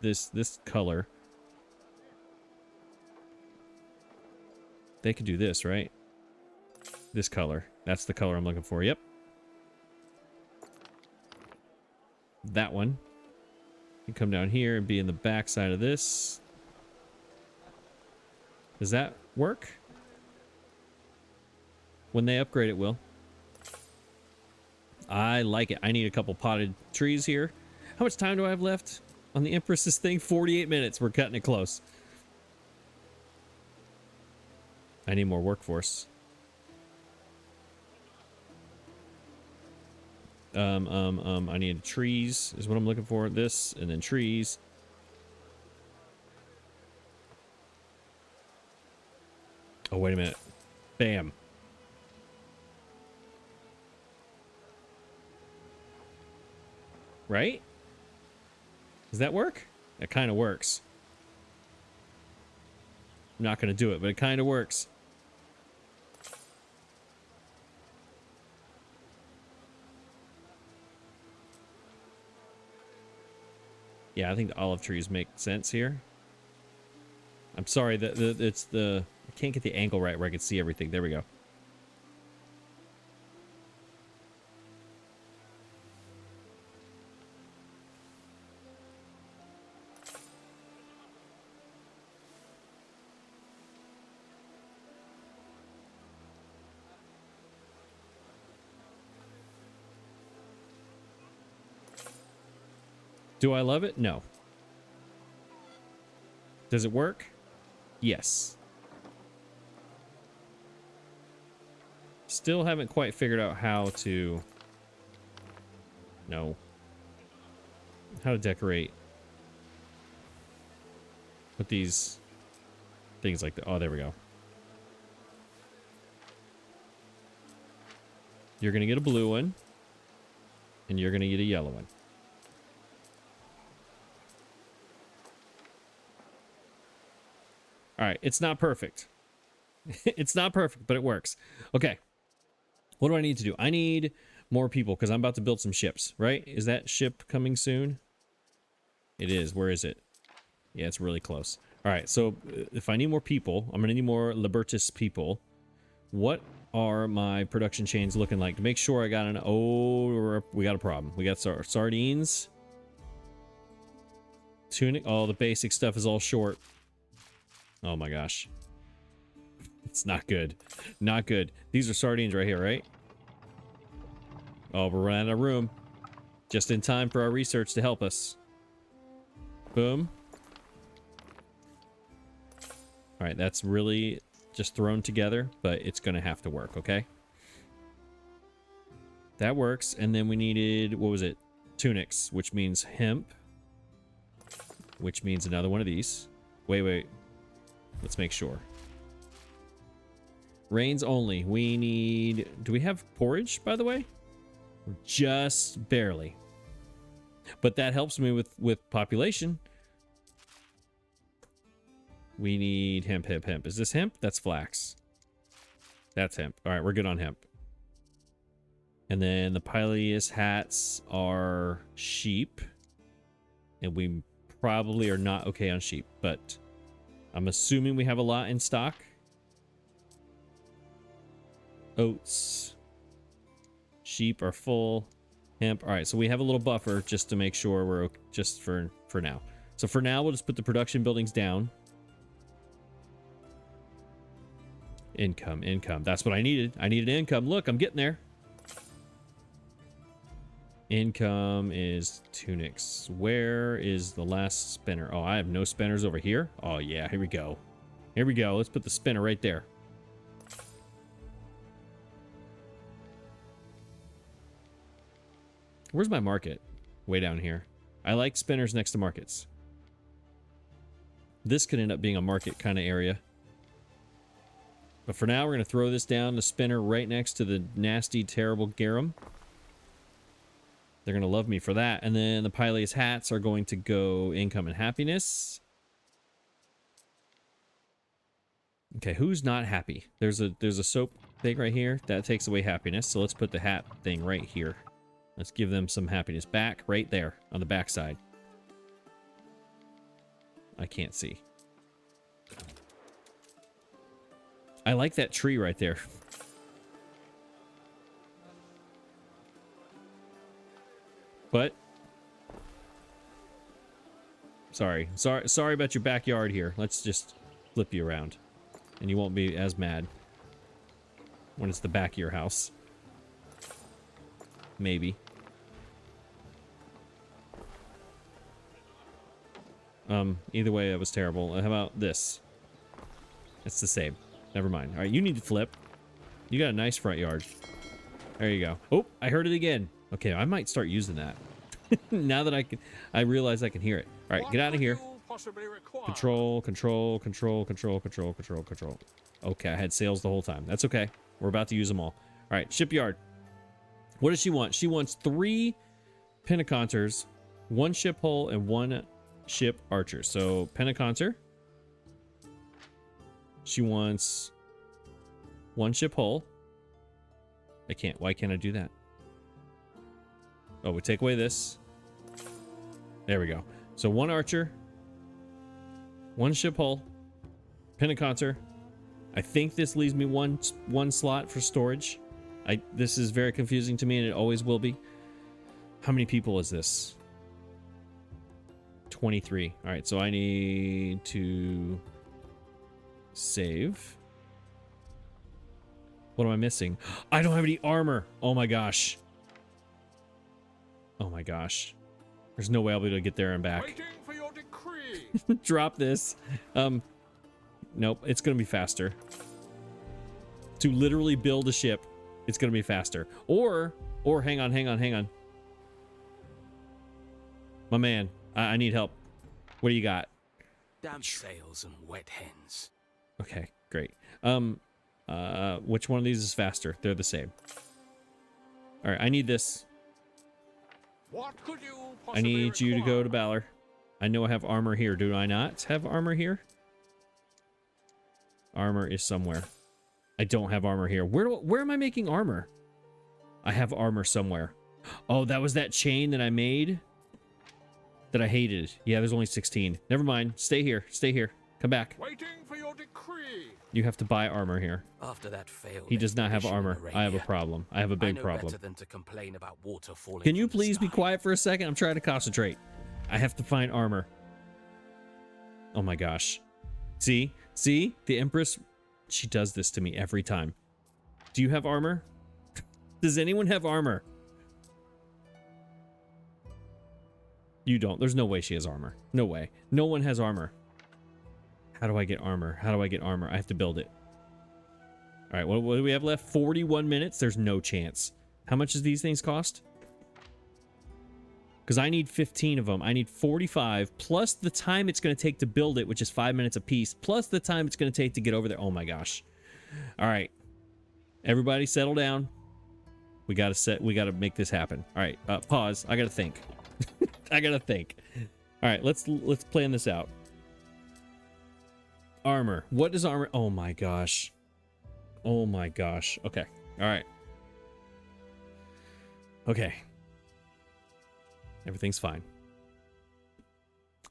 this color. They could do this, right? This color. That's the color I'm looking for. Yep. That one. You come down here and be in the back side of this. Does that work? When they upgrade, it will. I like it. I need a couple potted trees here. How much time do I have left on the Empress's thing? 48 minutes. We're cutting it close. I need more workforce. I need trees is what I'm looking for. This and then trees. Oh, wait a minute. Bam. Right? Does that work? That kind of works. I'm not going to do it, but it kind of works. Yeah, I think the olive trees make sense here. I'm sorry that it's the... I can't get the angle right where I can see everything. There we go. Do I love it? No. Does it work? Yes. Still haven't quite figured out how to... No. How to decorate with these things like that. Oh, there we go. You're going to get a blue one, and you're going to get a yellow one. All right, it's not perfect. It's not perfect, but it works. Okay. What do I need to do? I need more people because I'm about to build some ships, right? Is that ship coming soon? It is. Where is it? Yeah, it's really close. All right, so if I need more people, I'm going to need more Libertus people. What are my production chains looking like? To make sure I got an... Oh, we got a problem. We got sardines. Tunic. Oh, the basic stuff is all short. Oh my gosh. It's not good. Not good. These are sardines right here, right? Oh, we're running out of room. Just in time for our research to help us. Boom. All right, that's really just thrown together, but it's going to have to work, okay? That works. And then we needed, what was it? Tunics, which means hemp. Which means another one of these. Wait. Let's make sure. Rains only. We need... Do we have porridge, by the way? Just barely. But that helps me with population. We need hemp. Is this hemp? That's flax. That's hemp. All right, we're good on hemp. And then the pileus hats are sheep. And we probably are not okay on sheep, but... I'm assuming we have a lot in stock. Oats. Sheep are full. Hemp. All right, so we have a little buffer just to make sure we're okay, just for now. So for now, we'll just put the production buildings down. Income. That's what I needed. I needed income. Look, I'm getting there. Income is tunics. Where is the last spinner? Oh, I have no spinners over here. Oh, yeah. Here we go. Let's put the spinner right there. Where's my market? Way down here. I like spinners next to markets. This could end up being a market kind of area. But for now, we're going to throw this down, the spinner right next to the nasty, terrible garum. They're going to love me for that. And then the pileus hats are going to go income and happiness. Okay, who's not happy? There's a soap thing right here. That takes away happiness. So let's put the hat thing right here. Let's give them some happiness back right there on the back side. I can't see. I like that tree right there. But sorry about your backyard here. Let's just flip you around and you won't be as mad when it's the back of your house. Maybe. Either way, that was terrible. How about this? It's the same. Never mind. All right, you need to flip. You got a nice front yard. There you go. Oh, I heard it again. Okay, I might start using that. Now that I realize I can hear it. All right, get out of here. Control. Okay, I had sales the whole time. That's okay. We're about to use them all. All right, shipyard. What does she want? She wants 3 Pentaconters, 1 ship hull and 1 ship archer. So Penteconter. She wants 1 ship hull. I can't. Why can't I do that? Oh, we take away this. There we go. So 1 archer, 1 ship hull, Penteconter. I think this leaves me one slot for storage. This is very confusing to me, and it always will be. How many people is this? 23. All right, so I need to save. What am I missing? I don't have any armor. Oh my gosh. Oh my gosh. There's no way I'll be able to get there and back. Waiting for your decree. Drop this. Nope, it's gonna be faster. To literally build a ship, it's gonna be faster. Or hang on. My man, I need help. What do you got? Damp sails and wet hens. Okay, great. Which one of these is faster? They're the same. All right, I need this. What could you I possibly need you to go require? to Valor. I know I have armor here. Do I not have armor here? Armor is somewhere. I don't have armor here. Where am I making armor? I have armor somewhere. Oh, that was that chain that I made that I hated. Yeah, there's only 16. Never mind. Stay here. Stay here. Come back. Waiting for your decree. You have to buy armor here. After that failed He does not have expedition in armor. I have a Arabia, problem. I have a I big know problem. better than to complain about water falling Can you from the please be sky. quiet for a second? I'm trying to concentrate. I have to find armor. Oh my gosh. See? See? The Empress, she does this to me every time. Do you have armor? Does anyone have armor? You don't. There's no way she has armor. No way. No one has armor. How do I get armor? How do I get armor? I have to build it. All right, what do we have left? 41 minutes? There's no chance. How much does these things cost? Because I need 15 of them. I need 45 plus the time it's going to take to build it, which is 5 minutes a piece, plus the time it's going to take to get over there. Oh my gosh. All right. Everybody settle down. We got to make this happen. All right, pause. I got to think. I got to think. All right, let's plan this out. Armor. What is armor? Oh my gosh. Oh my gosh. Okay. All right. Okay. Everything's fine.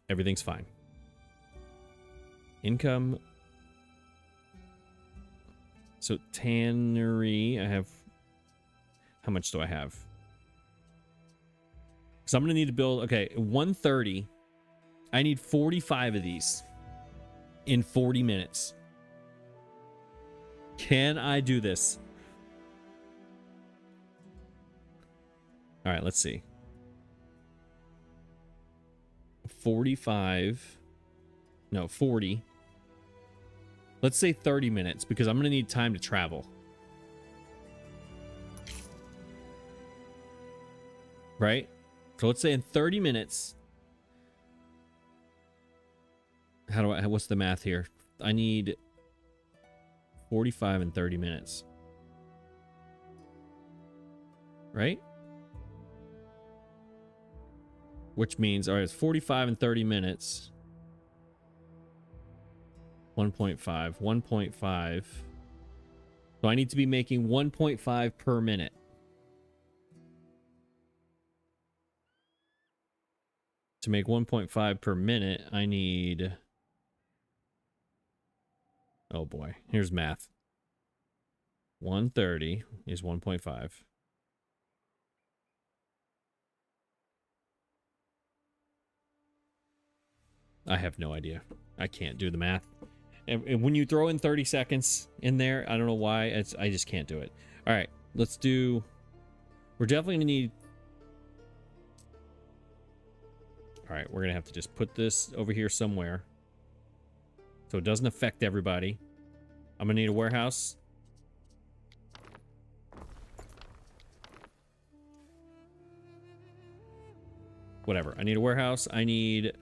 Everything's fine. Income. So tannery, I have, how much do I have? So I'm going to need to build, okay, 130. I need 45 of these in 40 minutes. Can I do this? All right, let's see. 45. No, 40. Let's say 30 minutes because I'm going to need time to travel. Right? So let's say in 30 minutes. What's the math here? I need 45 and 30 minutes. Right? Which means, all right, it's 45 and 30 minutes. 1.5. 1.5. So I need to be making 1.5 per minute. To make 1.5 per minute, I need... Oh boy, here's math. 130 is 1.5. I have no idea. I can't do the math. And when you throw in 30 seconds in there, I don't know why. I just can't do it. All right, let's do... We're definitely going to need... All right, we're going to have to just put this over here somewhere so it doesn't affect everybody. I'm going to need a warehouse. Whatever. I need a warehouse. I need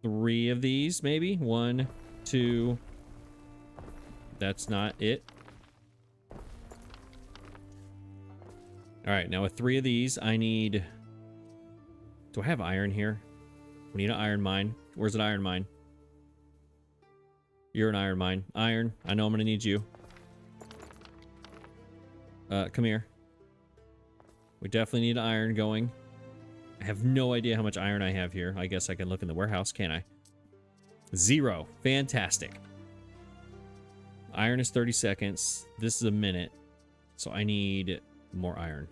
3 of these, maybe. 1, 2. That's not it. All right, now with 3 of these, I need Do I have iron here? We need an iron mine. Where's an iron mine? You're an iron mine. Iron. I know I'm gonna need you. Come here. We definitely need iron going. I have no idea how much iron I have here. I guess I can look in the warehouse, can't I? 0. Fantastic. Iron is 30 seconds. This is a minute. So I need more iron.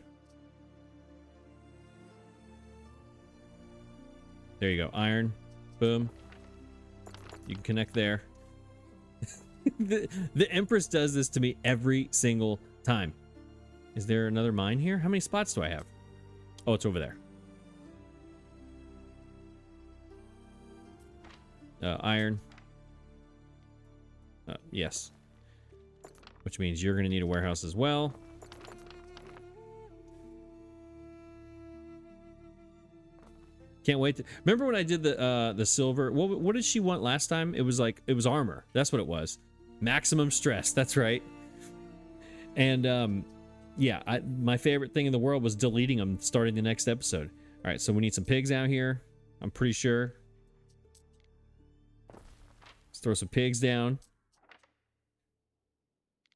There you go. Iron. Boom. You can connect there. The Empress does this to me every single time. Is there another mine here? How many spots do I have? Oh, it's over there. Iron. Yes. Which means you're going to need a warehouse as well. Can't wait to... Remember when I did the silver? What did she want last time? It was like... It was armor. That's what it was. Maximum stress. That's right. And, yeah, my favorite thing in the world was deleting them starting the next episode. All right, so we need some pigs out here. I'm pretty sure. Let's throw some pigs down.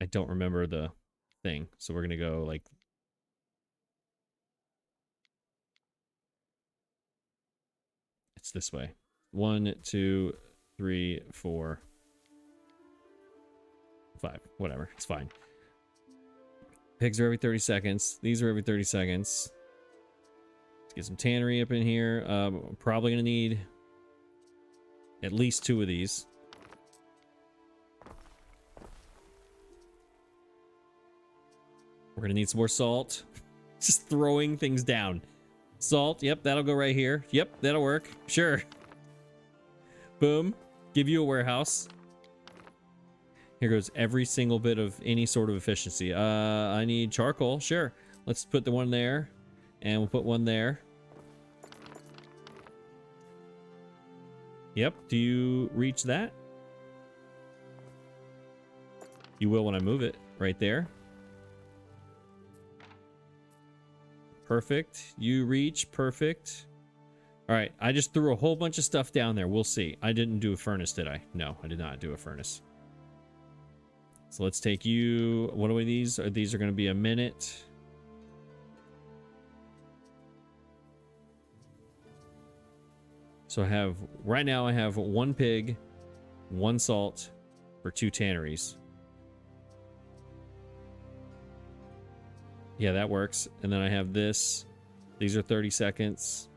I don't remember the thing, so we're going to go like... It's this way. 1, 2, 3, 4, 5. Whatever. It's fine. Pigs are every 30 seconds. These are every 30 seconds. Let's get some tannery up in here. I'm probably going to need at least 2 of these. We're going to need some more salt. Just throwing things down. Salt. Yep, that'll go right here. Yep, that'll work. Sure. Boom. Give you a warehouse. Here goes every single bit of any sort of efficiency. I need charcoal. Sure. Let's put the one there. And we'll put one there. Yep. Do you reach that? You will when I move it. Right there. Perfect. You reach. Perfect. All right. I just threw a whole bunch of stuff down there. We'll see. I didn't do a furnace, did I? No, I did not do a furnace. So let's take you. What are these? These are going to be a minute. So I have, right now I have 1 pig, 1 salt for 2 tanneries. Yeah, that works. And then I have this. These are 30 seconds.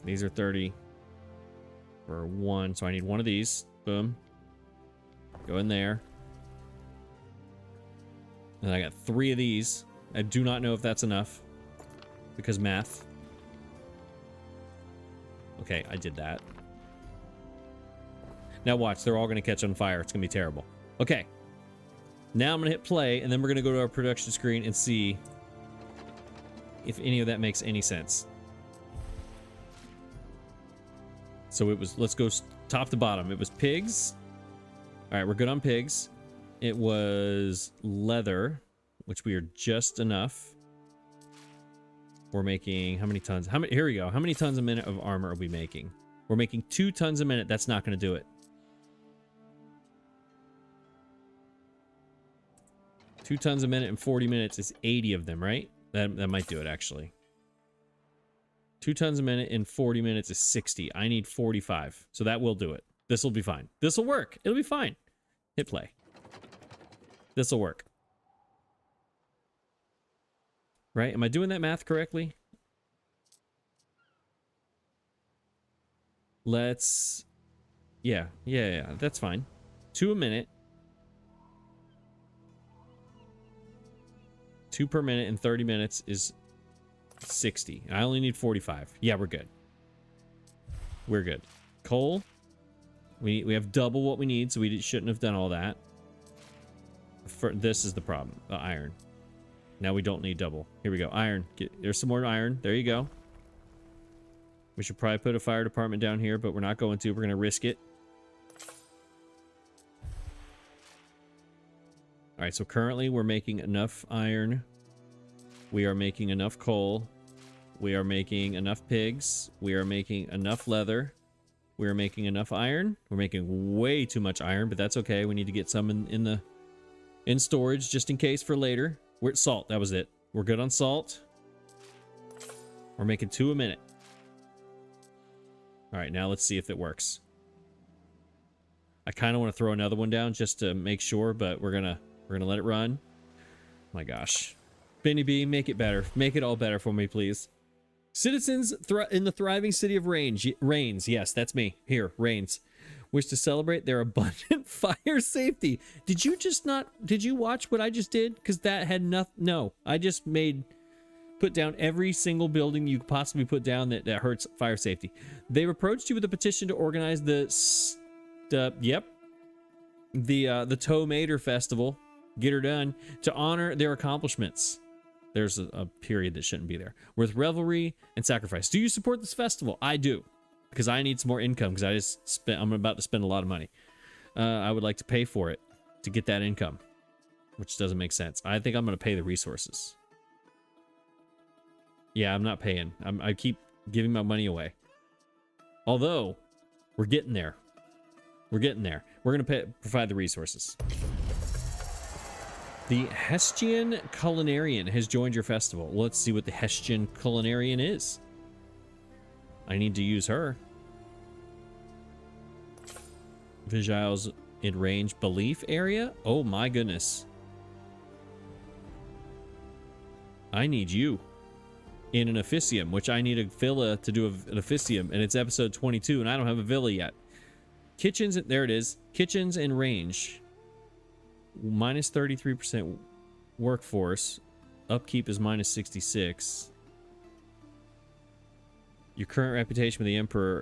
These are 30 for 1. So I need 1 of these. Boom. Go in there. And I got 3 of these. I do not know if that's enough. Because math. Okay, I did that. Now watch. They're all going to catch on fire. It's going to be terrible. Okay. Now I'm going to hit play, and then we're going to go to our production screen and see if any of that makes any sense. So it was, let's go top to bottom. It was pigs. All right, we're good on pigs. It was leather, which we are just enough. We're making, how many tons? Here we go. How many tons a minute of armor are we making? We're making 2 tons a minute. That's not going to do it. 2 tons a minute in 40 minutes is 80 of them, right? That might do it, actually. 2 tons a minute in 40 minutes is 60. I need 45. So that will do it. This will be fine. This will work. It'll be fine. Hit play. This will work. Right? Am I doing that math correctly? Let's... Yeah. That's fine. 2 a minute. 2 per minute in 30 minutes is 60. I only need 45. Yeah, we're good. We're good. Coal. We have double what we need, so we shouldn't have done all that. This is the problem. The iron. Now we don't need double. Here we go. Iron. There's some more iron. There you go. We should probably put a fire department down here, but we're not going to. We're going to risk it. All right, so currently we're making enough iron. We are making enough coal. We are making enough pigs. We are making enough leather. We are making enough iron. We're making way too much iron, but that's okay. We need to get some in storage just in case for later. We're at salt. That was it. We're good on salt. We're making 2 a minute. All right, now let's see if it works. I kind of want to throw another one down just to make sure, but we're gonna let it run. My gosh, Benny B, make it better. Make it all better for me, please. Citizens in the thriving city of Rains, yes, that's me here, Rains, wish to celebrate their abundant fire safety. Did you watch what I just did? Because that had nothing. No, I just put down every single building you could possibly put down that hurts fire safety. They approached you with a petition to organize the Toe Mater Festival, get her done, to honor their accomplishments. There's a period that shouldn't be there. With revelry and sacrifice. Do you support this festival? I do, because I need some more income, because I'm about to spend a lot of money. I would like to pay for it to get that income, which doesn't make sense. I think I'm going to pay the resources. Yeah, I'm not paying. I keep giving my money away. Although, we're getting there. We're getting there. We're going to provide the resources. The Hestian Culinarian has joined your festival. Let's see what the Hestian Culinarian is. I need to use her. Vigiles in range belief area? Oh my goodness. I need you in an officium, which I need a villa to do an officium, and it's episode 22, and I don't have a villa yet. Kitchens, there it is. Kitchens in range. Minus 33% workforce. Upkeep is minus 66. Your current reputation with the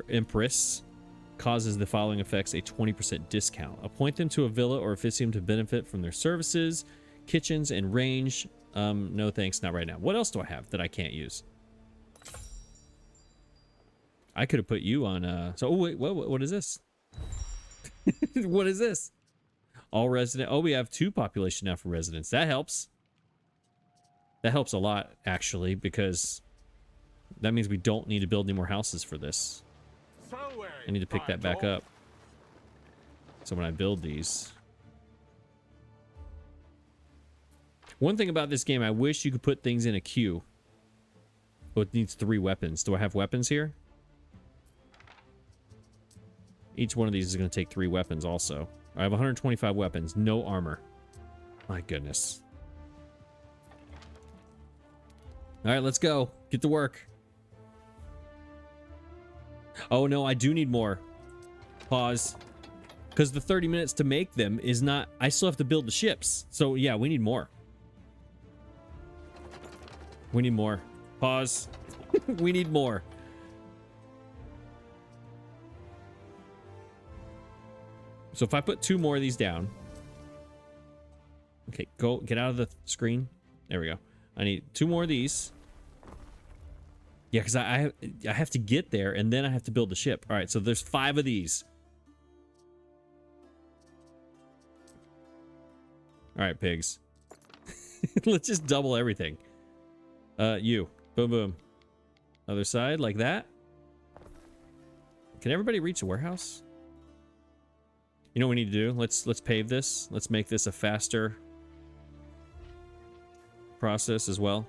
Empress causes the following effects: a 20% discount. Appoint them to a villa or officium to benefit from their services. Kitchens and range. No thanks, not right now. What else do I have that I can't use? I could have put you on. So, oh wait, what is this? What is this? All resident. Oh, we have 2 population now for residents. That helps. That helps a lot, actually, because that means we don't need to build any more houses for this. I need to pick that back up. So when I build these. One thing about this game, I wish you could put things in a queue. Oh, it needs 3 weapons. Do I have weapons here? Each one of these is going to take 3 weapons also. I have 125 weapons, no armor. My goodness. All right, let's go. Get to work. Oh, no, I do need more. Pause. Because the 30 minutes to make them is not... I still have to build the ships. So, yeah, we need more. We need more. Pause. We need more. So if I put 2 more of these down. Okay, get out of the screen. There we go. I need 2 more of these. Yeah, because I have to get there, and then I have to build the ship. All right, so there's 5 of these. All right, pigs. Let's just double everything. You. Boom, boom. Other side, like that. Can everybody reach the warehouse? You know what we need to do? Let's pave this. Let's make this a faster process as well.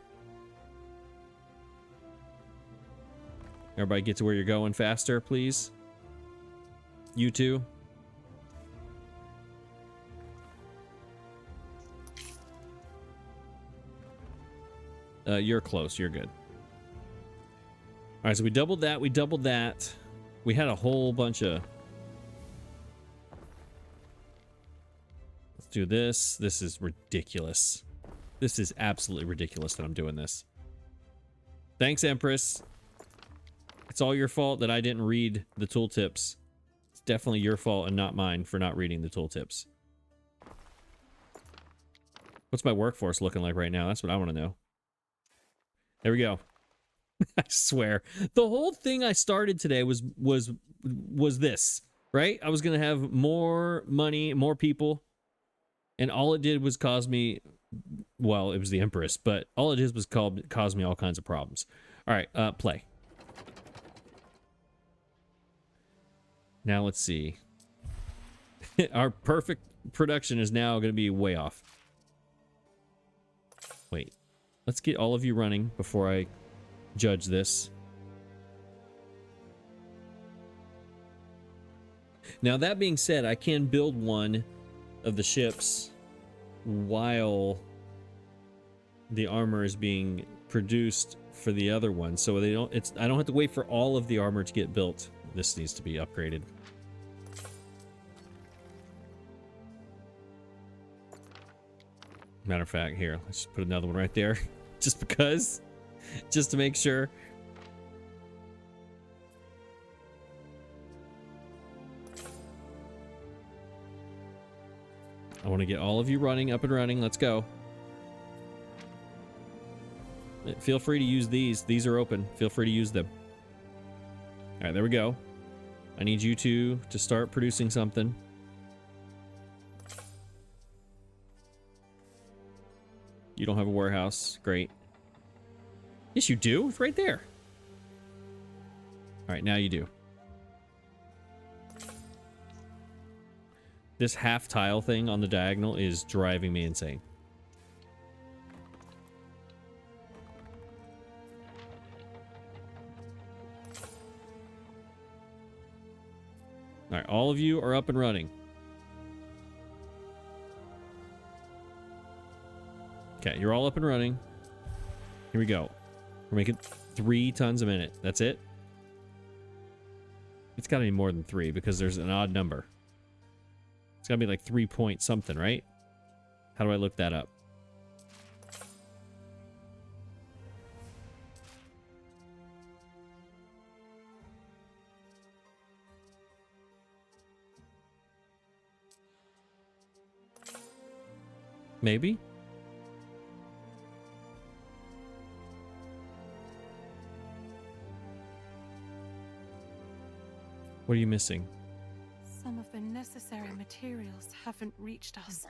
Everybody get to where you're going faster, please. You too. You're close. You're good. All right, so we doubled that. We doubled that. We had a whole bunch of... Let's do this. This is ridiculous. This is absolutely ridiculous that I'm doing this. Thanks, Empress. It's all your fault that I didn't read the tooltips. It's definitely your fault and not mine for not reading the tooltips. What's my workforce looking like right now? That's what I want to know. There we go. I swear. The whole thing I started today was this, right? I was going to have more money, more people. And all it did was cause me, well, it was the Empress, but all it did was cause me all kinds of problems. All right, play. Now let's see. Our perfect production is now going to be way off. Wait, let's get all of you running before I judge this. Now, that being said, I can build one of the ships while the armor is being produced for the other one, so they don't. I don't have to wait for all of the armor to get built. This needs to be upgraded. Matter of fact, here, let's just put another one right there, just because, just to make sure. I want to get all of you running, up and running. Let's go. Feel free to use these. These are open. Feel free to use them. All right, there we go. I need you two to start producing something. You don't have a warehouse. Great. Yes, you do. It's right there. All right, now you do. This half tile thing on the diagonal is driving me insane. All right, all of you are up and running. Okay, you're all up and running. Here we go. We're making 3 tons a minute. That's it? It's got to be more than 3 because there's an odd number. It's got to be like 3 point something, right? How do I look that up? Maybe? What are you missing? Some of the necessary materials haven't reached us.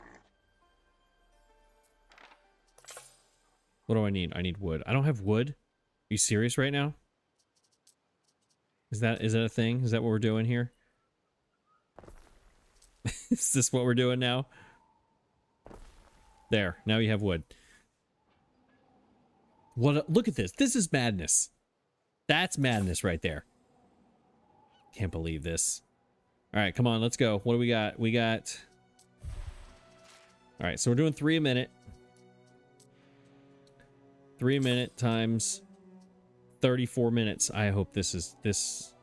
What do I need? I need wood. I don't have wood. Are you serious right now? Is that a thing? Is that what we're doing here? Is this what we're doing now? There. Now you have wood. What? Look at this. This is madness. That's madness right there. Can't believe this. All right, come on, let's go. What do we got? We got... All right, so we're doing 3 a minute. 3 a minute times 34 minutes. I hope this is... this...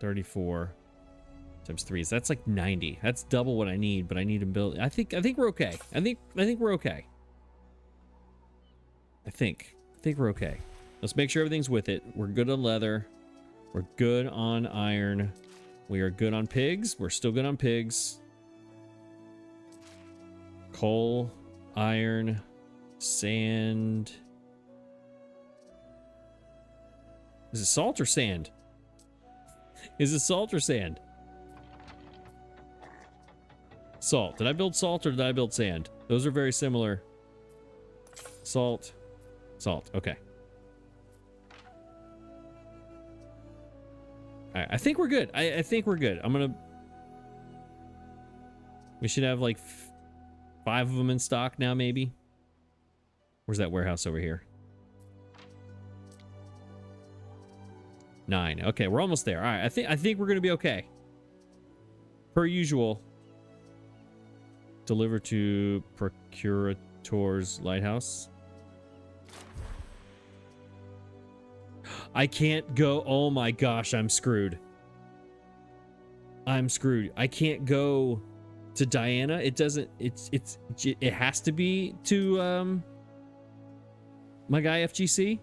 34 times 3. So that's like 90. That's double what I need, but I need to build... I think we're okay. I think we're okay. I think we're okay. Let's make sure everything's with it. We're good on leather. We're good on iron. We are good on pigs. We're still good on pigs. Coal, iron, sand. Is it salt or sand? Is it salt or sand? Salt. Did I build salt or did I build sand? Those are very similar. Salt. Salt. Okay. I think we're good. I think we're good. We should have like 5 of them in stock now, maybe. Where's that warehouse over here? 9. Okay, we're almost there. All right, I think we're gonna be okay. Per usual. Deliver to Procurator's Lighthouse. I can't go. Oh my gosh, I'm screwed. I'm screwed. I can't go to Diana. It doesn't. It has to be to my guy FGC.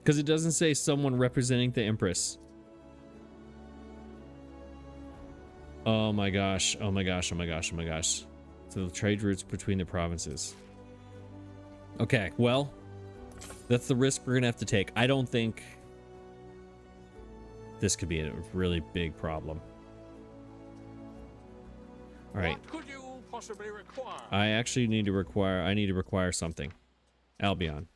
Because it doesn't say someone representing the Empress. Oh my gosh. Oh my gosh. Oh my gosh. Oh my gosh. So the trade routes between the provinces. Okay, well, that's the risk we're gonna have to take. I don't think this could be a really big problem. All right. What could you possibly require? I actually need to require something. Albion.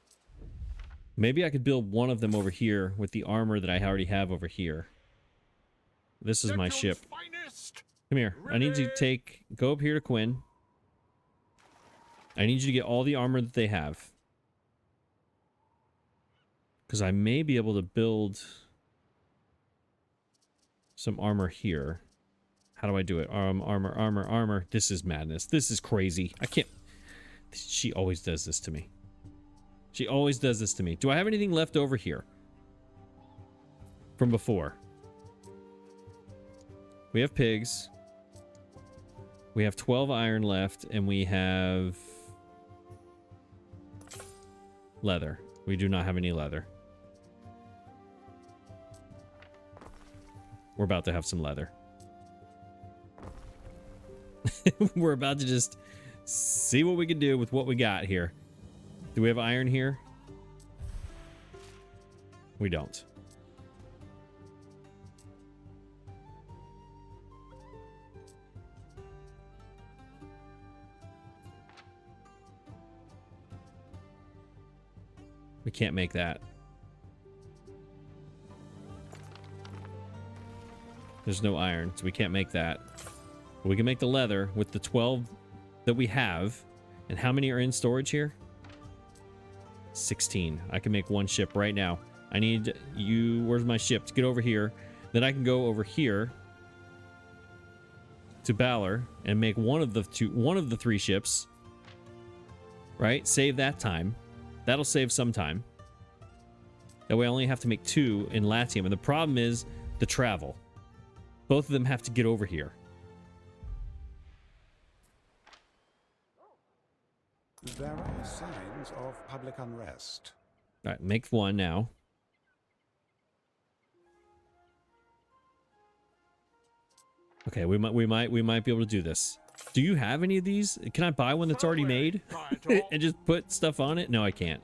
Maybe I could build one of them over here with the armor that I already have over here. This is my ship. Finest. Come here. I need you to go up here to Quinn. I need you to get all the armor that they have. Because I may be able to build some armor here. How do I do it? Armor. This is madness. This is crazy. I can't... She always does this to me. She always does this to me. Do I have anything left over here? From before? We have pigs. We have 12 iron left, and we have... leather. We do not have any leather. We're about to have some leather. We're about to just see what we can do with what we got here. Do we have iron here? We don't. We can't make that. There's no iron, so we can't make that. But we can make the leather with the 12 that we have. And how many are in storage here? 16. I can make one ship right now. I need you... Where's my ship? To get over here. Then I can go over here to Balor and make one of the 3 ships. Right? Save that time. That'll save some time. That way I only have to make 2 in Latium. And the problem is the travel. Both of them have to get over here. There are signs of public unrest. All right, make one now. Okay, we might be able to do this. Do you have any of these? Can I buy one that's already made and just put stuff on it? No, I can't.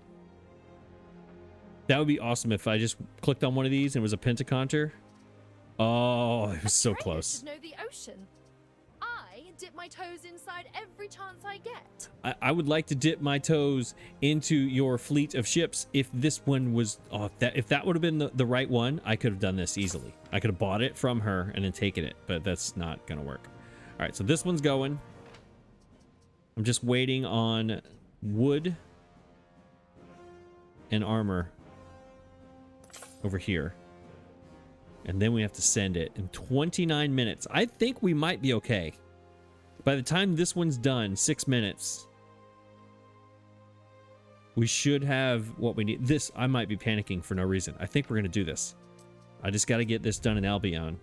That would be awesome if I just clicked on one of these and it was a pentaconter. Oh, it was so close. To know the ocean. I dip my toes inside every chance I get. I would like to dip my toes into your fleet of ships if this one was... Oh, if that would have been the right one, I could have done this easily. I could have bought it from her and then taken it, but that's not going to work. All right, so this one's going. I'm just waiting on wood and armor over here. And then we have to send it in 29 minutes. I think we might be okay. By the time this one's done, 6 minutes, we should have what we need. This, I might be panicking for no reason. I think we're going to do this. I just got to get this done in Albion.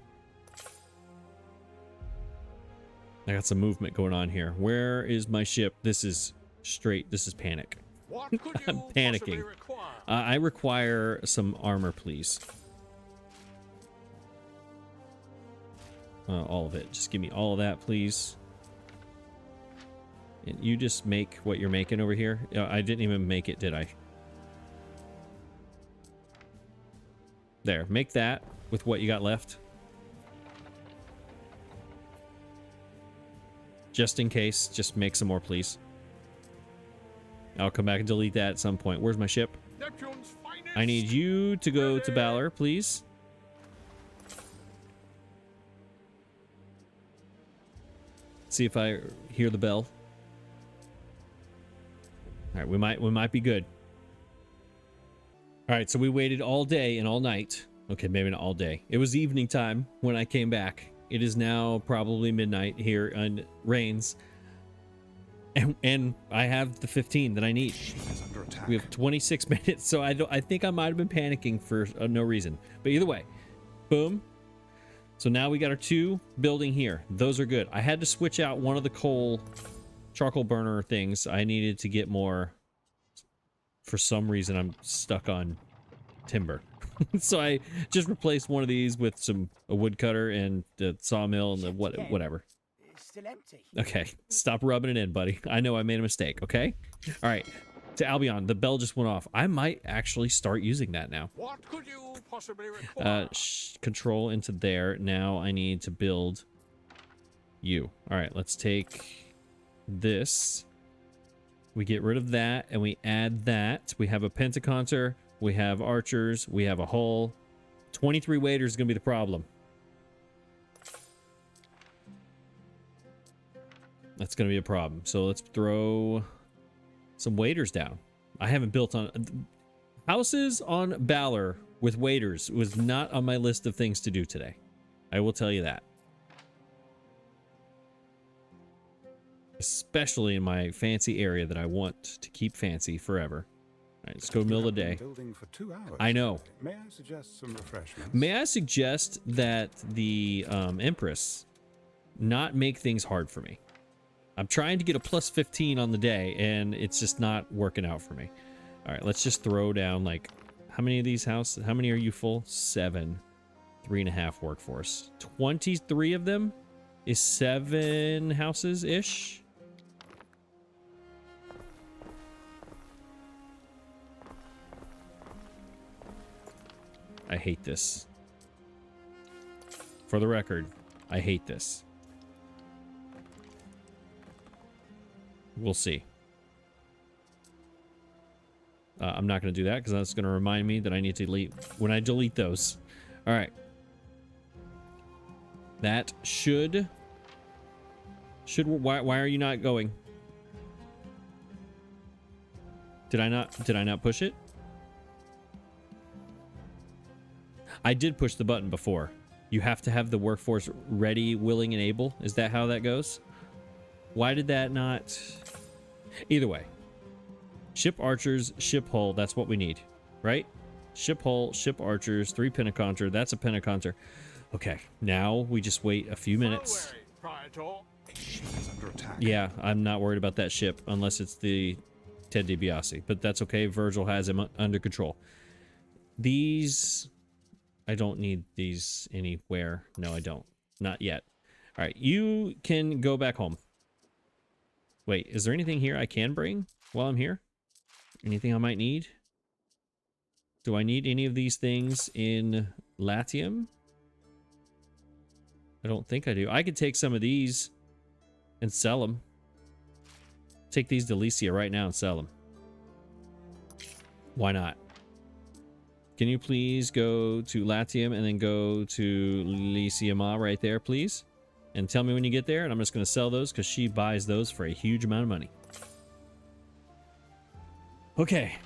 I got some movement going on here. Where is my ship? This is straight. This is panic. What could you I'm panicking. require? I require some armor, please. All of it. Just give me all of that, please. And you just make what you're making over here. I didn't even make it, did I? There. Make that with what you got left. Just in case. Just make some more, please. I'll come back and delete that at some point. Where's my ship? Neptune's finest. I need you to go to Balor, please. See if I hear the bell. All right, we might be good. All right, so we waited all day and all night. Okay, maybe not all day. It was evening time when I came back. It is now probably midnight here in Rains. And I have the 15 that I need. Under attack. We have 26 minutes, so I think I might have been panicking for no reason. But either way, boom. So now we got our 2 building here. Those are good. I had to switch out one of the charcoal burner things. I needed to get more. For some reason, I'm stuck on timber. So I just replaced one of these with a woodcutter and the sawmill and the whatever. It's still empty. Okay, stop rubbing it in, buddy. I know I made a mistake, okay? All right, to Albion, the bell just went off. I might actually start using that now. What could you possibly require? Control into there. Now I need to build you. All right, let's take this. We get rid of that and we add that. We have a pentaconter. We have archers. We have a hull. 23 waiters is going to be the problem. That's going to be a problem. So let's throw some waiters down. I haven't built on... Houses on Balor with waiters was not on my list of things to do today. I will tell you that. Especially in my fancy area that I want to keep fancy forever. All right, let's go middle of the day. Building for 2 hours. I know. May I suggest some refreshments? May I suggest that the Empress not make things hard for me? I'm trying to get a plus 15 on the day, and it's just not working out for me. All right, let's just throw down, like, how many of these houses? How many are you full? 7. 3.5 workforce. 23 of them is 7 houses-ish. I hate this. For the record, I hate this. We'll see. I'm not going to do that because that's going to remind me that I need to delete when I delete those. All right. That should... Why are you not going? Did I not push it? I did push the button before. You have to have the workforce ready, willing, and able. Is that how that goes? Why did that not... Either way. Ship archers, ship hull. That's what we need, right? Ship hull, ship archers, 3 pentaconter. That's a pentaconter. Okay, now we just wait a few minutes. Praetor. Ship is under attack. Yeah, I'm not worried about that ship unless it's the Ted DiBiase, but that's okay. Virgil has him under control. These... I don't need these anywhere. No, I don't. Not yet. All right, you can go back home. Wait, is there anything here I can bring while I'm here? Anything I might need? Do I need any of these things in Latium? I don't think I do. I could take some of these and sell them. Take these to Lycia right now and sell them. Why not? Can you please go to Latium and then go to Lycia right there, please? And tell me when you get there, and I'm just going to sell those because she buys those for a huge amount of money. Okay.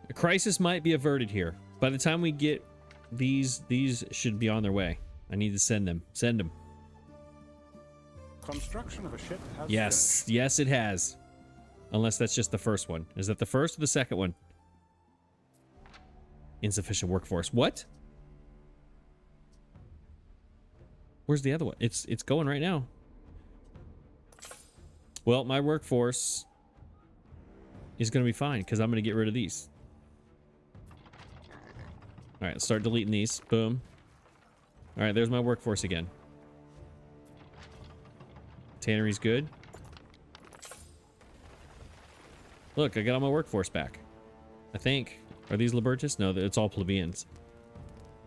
A crisis might be averted here. By the time we get these should be on their way. I need to send them. Send them. Construction of a ship has Yes. finished. Yes, it has. Unless that's just the first one. Is that the first or the second one? Insufficient workforce. What? Where's the other one? It's going right now. Well, my workforce is going to be fine because I'm going to get rid of these. All right, let's start deleting these. Boom. All right, there's my workforce again. Tannery's good. Look, I got all my workforce back. I think. Are these Libertus? No, it's all plebeians.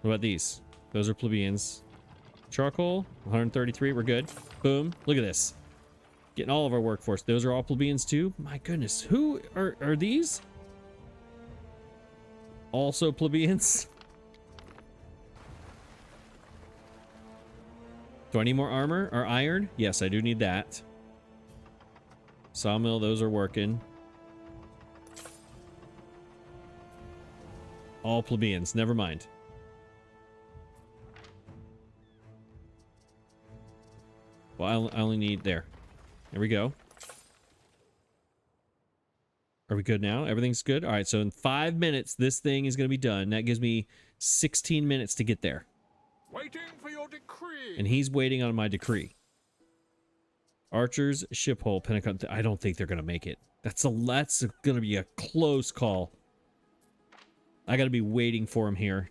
What about these? Those are plebeians. Charcoal, 133. We're good. Boom. Look at this. Getting all of our workforce. Those are all plebeians too? My goodness. Who are these? Also plebeians? Do I need more armor or iron? Yes, I do need that. Sawmill, those are working. All plebeians. Never mind. Well, I only need there. There we go. Are we good now? Everything's good? All right, so in 5 minutes, this thing is going to be done. That gives me 16 minutes to get there. Waiting for your decree. And he's waiting on my decree. Archers, ship hull, Pentagon. I don't think they're going to make it. That's going to be a close call. I got to be waiting for him here.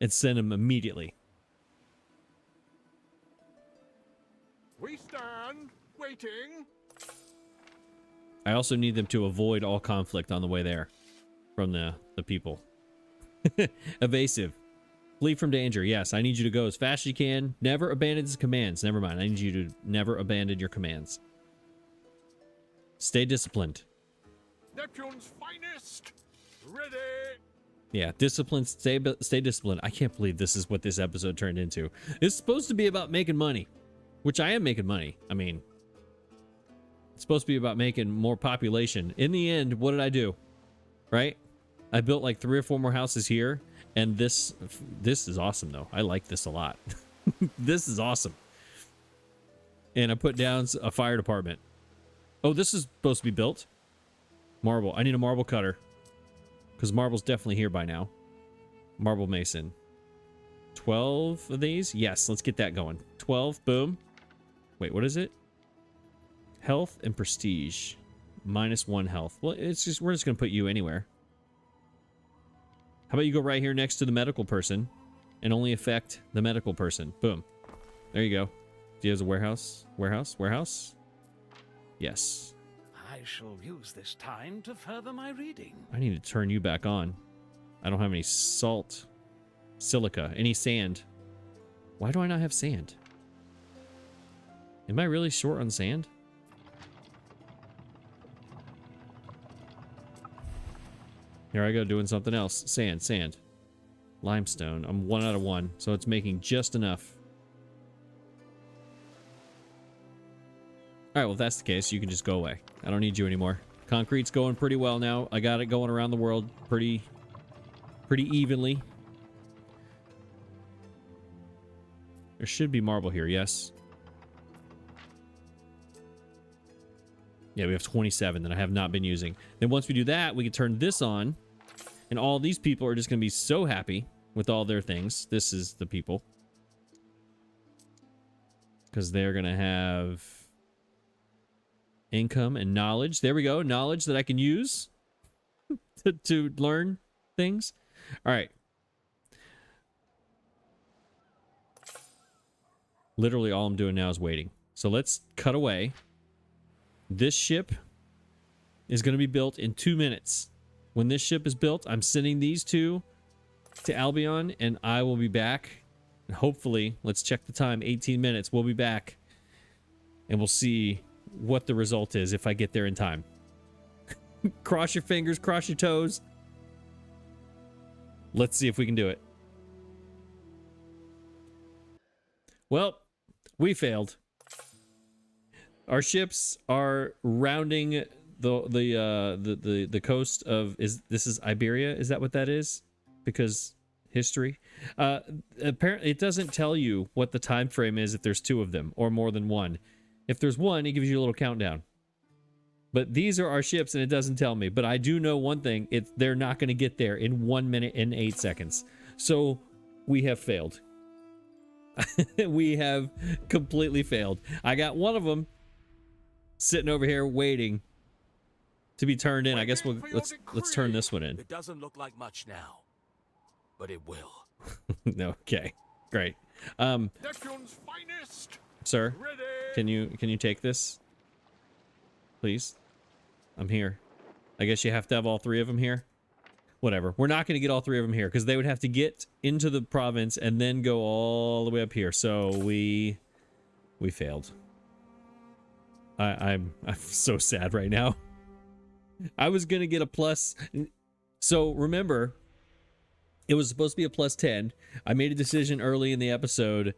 And send him immediately. We stand waiting. I also need them to avoid all conflict on the way there. From the people. Evasive. Flee from danger. Yes, I need you to go as fast as you can. Never abandon his commands. Never mind. I need you to never abandon your commands. Stay disciplined. Neptune's finest. Ready. Yeah, disciplined. Stay disciplined. I can't believe this is what this episode turned into. It's supposed to be about making money, which I am making money. I mean, it's supposed to be about making more population. In the end, what did I do? Right? I built like 3 or 4 more houses here, and this is awesome though. I like this a lot. This is awesome. And I put down a fire department. Oh, this is supposed to be built. Marble. I need a marble cutter. Because marble's definitely here by now. Marble mason. 12 of these? Yes, let's get that going. 12, boom. Wait, what is it? Health and prestige. -1 health. Well, it's just, we're just going to put you anywhere. How about you go right here next to the medical person and only affect the medical person? Boom. There you go. Do you have a warehouse? Warehouse? Yes. I shall use this time to further my reading. I need to turn you back on. I don't have any salt. Silica. Any sand. Why do I not have sand? Am I really short on sand? Here I go doing something else. Sand. Limestone. I'm 1 out of 1, so it's making just enough. Alright, well if that's the case, you can just go away. I don't need you anymore. Concrete's going pretty well now. I got it going around the world pretty evenly. There should be marble here, yes? Yeah, we have 27 that I have not been using. Then once we do that, we can turn this on, and all these people are just going to be so happy with all their things. This is the people. Because they're going to have income and knowledge. There we go. Knowledge that I can use to learn things. All right. Literally all I'm doing now is waiting. So let's cut away. This ship is going to be built in 2 minutes. When this ship is built, I'm sending these 2 to Albion, and I will be back. And hopefully, let's check the time, 18 minutes. We'll be back, and we'll see what the result is if I get there in time. Cross your fingers, cross your toes. Let's see if we can do it. Well, we failed. Our ships are rounding the coast of this is Iberia? Is that what that is? Because history. Apparently, it doesn't tell you what the time frame is if there's 2 of them or more than 1. If there's 1, it gives you a little countdown. But these are our ships, and it doesn't tell me. But I do know one thing: they're not going to get there in 1 minute and 8 seconds. So we have failed. We have completely failed. I got one of them sitting over here waiting to be turned in. I guess let's turn this one in. It doesn't look like much now, but it will. Okay, great. Neptune's finest. Sir, Ready. can you take this, please? I'm here. I guess you have to have all 3 of them here. Whatever. We're not going to get all 3 of them here because they would have to get into the province and then go all the way up here. So we failed. I'm so sad right now. I was going to get a plus. So remember, it was supposed to be a plus 10. I made a decision early in the episode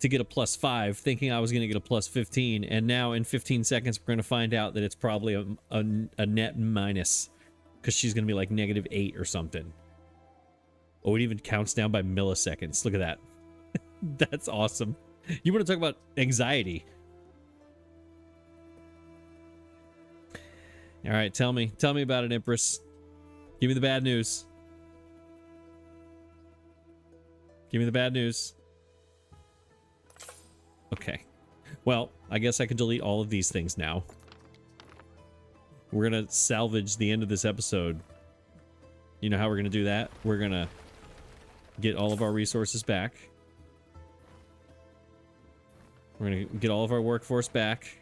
to get a plus 5, thinking I was going to get a plus 15. And now in 15 seconds, we're going to find out that it's probably a net minus. Because she's going to be like -8 or something. Oh, it even counts down by milliseconds. Look at that. That's awesome. You want to talk about anxiety? All right, tell me about it, Empress. Give me the bad news. Give me the bad news. Okay. Well, I guess I can delete all of these things now. We're going to salvage the end of this episode. You know how we're going to do that? We're going to get all of our resources back. We're going to get all of our workforce back.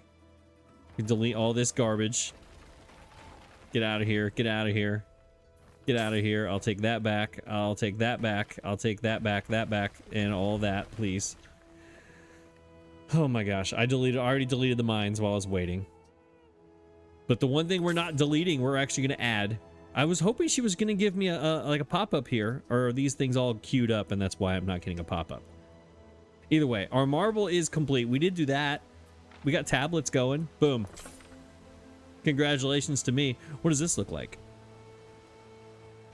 Delete all this garbage. Get out of here. Get out of here. Get out of here. I'll take that back. I'll take that back. I'll take that back, and all that, please. Oh my gosh. I already deleted the mines while I was waiting. But the one thing we're not deleting, we're actually going to add. I was hoping she was going to give me a pop-up here, or are these things all queued up, and that's why I'm not getting a pop-up. Either way, our marble is complete. We did do that. We got tablets going. Boom. Congratulations to me. What does this look like?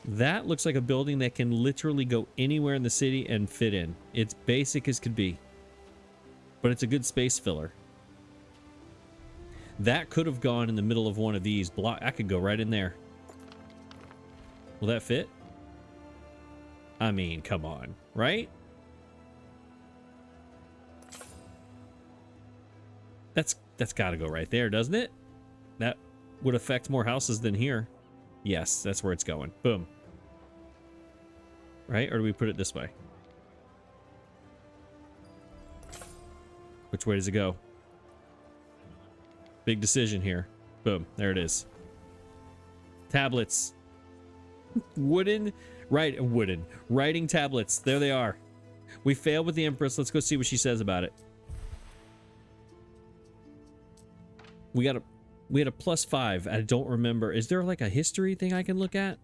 That looks like a building that can literally go anywhere in the city and fit in. It's basic as could be, but it's a good space filler. That could have gone in the middle of one of these blocks. I could go right in there. Will that fit? I mean, come on, right? That's got to go right there, doesn't it? That would affect more houses than here. Yes, that's where it's going. Boom. Right? Or do we put it this way? Which way does it go? Big decision here. Boom. There it is. Tablets. Wooden. Writing tablets. There they are. We failed with the Empress. Let's go see what she says about it. We had a +5. I don't remember. Is there like a history thing I can look at?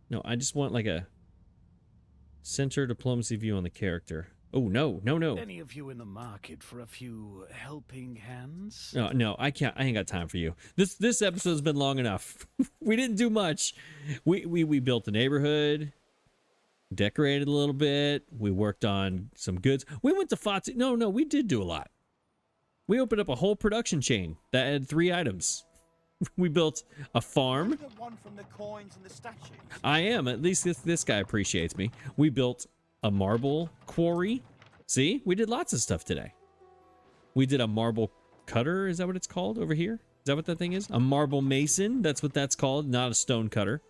No, I just want like a center diplomacy view on the character. Oh, no. Any of you in the market for a few helping hands? No, I can't. I ain't got time for you. This episode's been long enough. We didn't do much. We built the neighborhood, decorated a little bit. We worked on some goods. We went to Fatu. No, we did do a lot. We opened up a whole production chain that had 3 items. We built a farm. I am. At least this guy appreciates me. We built a marble quarry. See? We did lots of stuff today. We did a marble cutter. Is that what it's called over here? Is that what that thing is? A marble mason. That's what that's called. Not a stone cutter.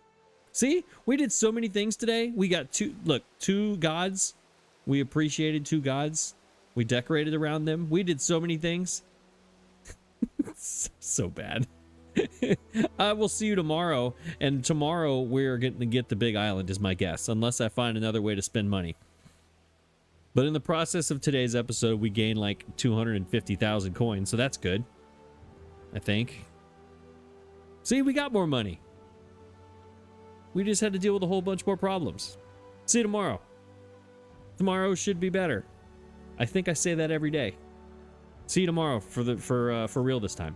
See? We did so many things today. We got 2 gods. We appreciated 2 gods. We decorated around them. We did so many things. So bad. I will see you tomorrow. And tomorrow we're going to get the big island is my guess. Unless I find another way to spend money. But in the process of today's episode, we gained like 250,000 coins. So that's good. I think. See, we got more money. We just had to deal with a whole bunch more problems. See you tomorrow. Tomorrow should be better. I think I say that every day. See you tomorrow for real this time.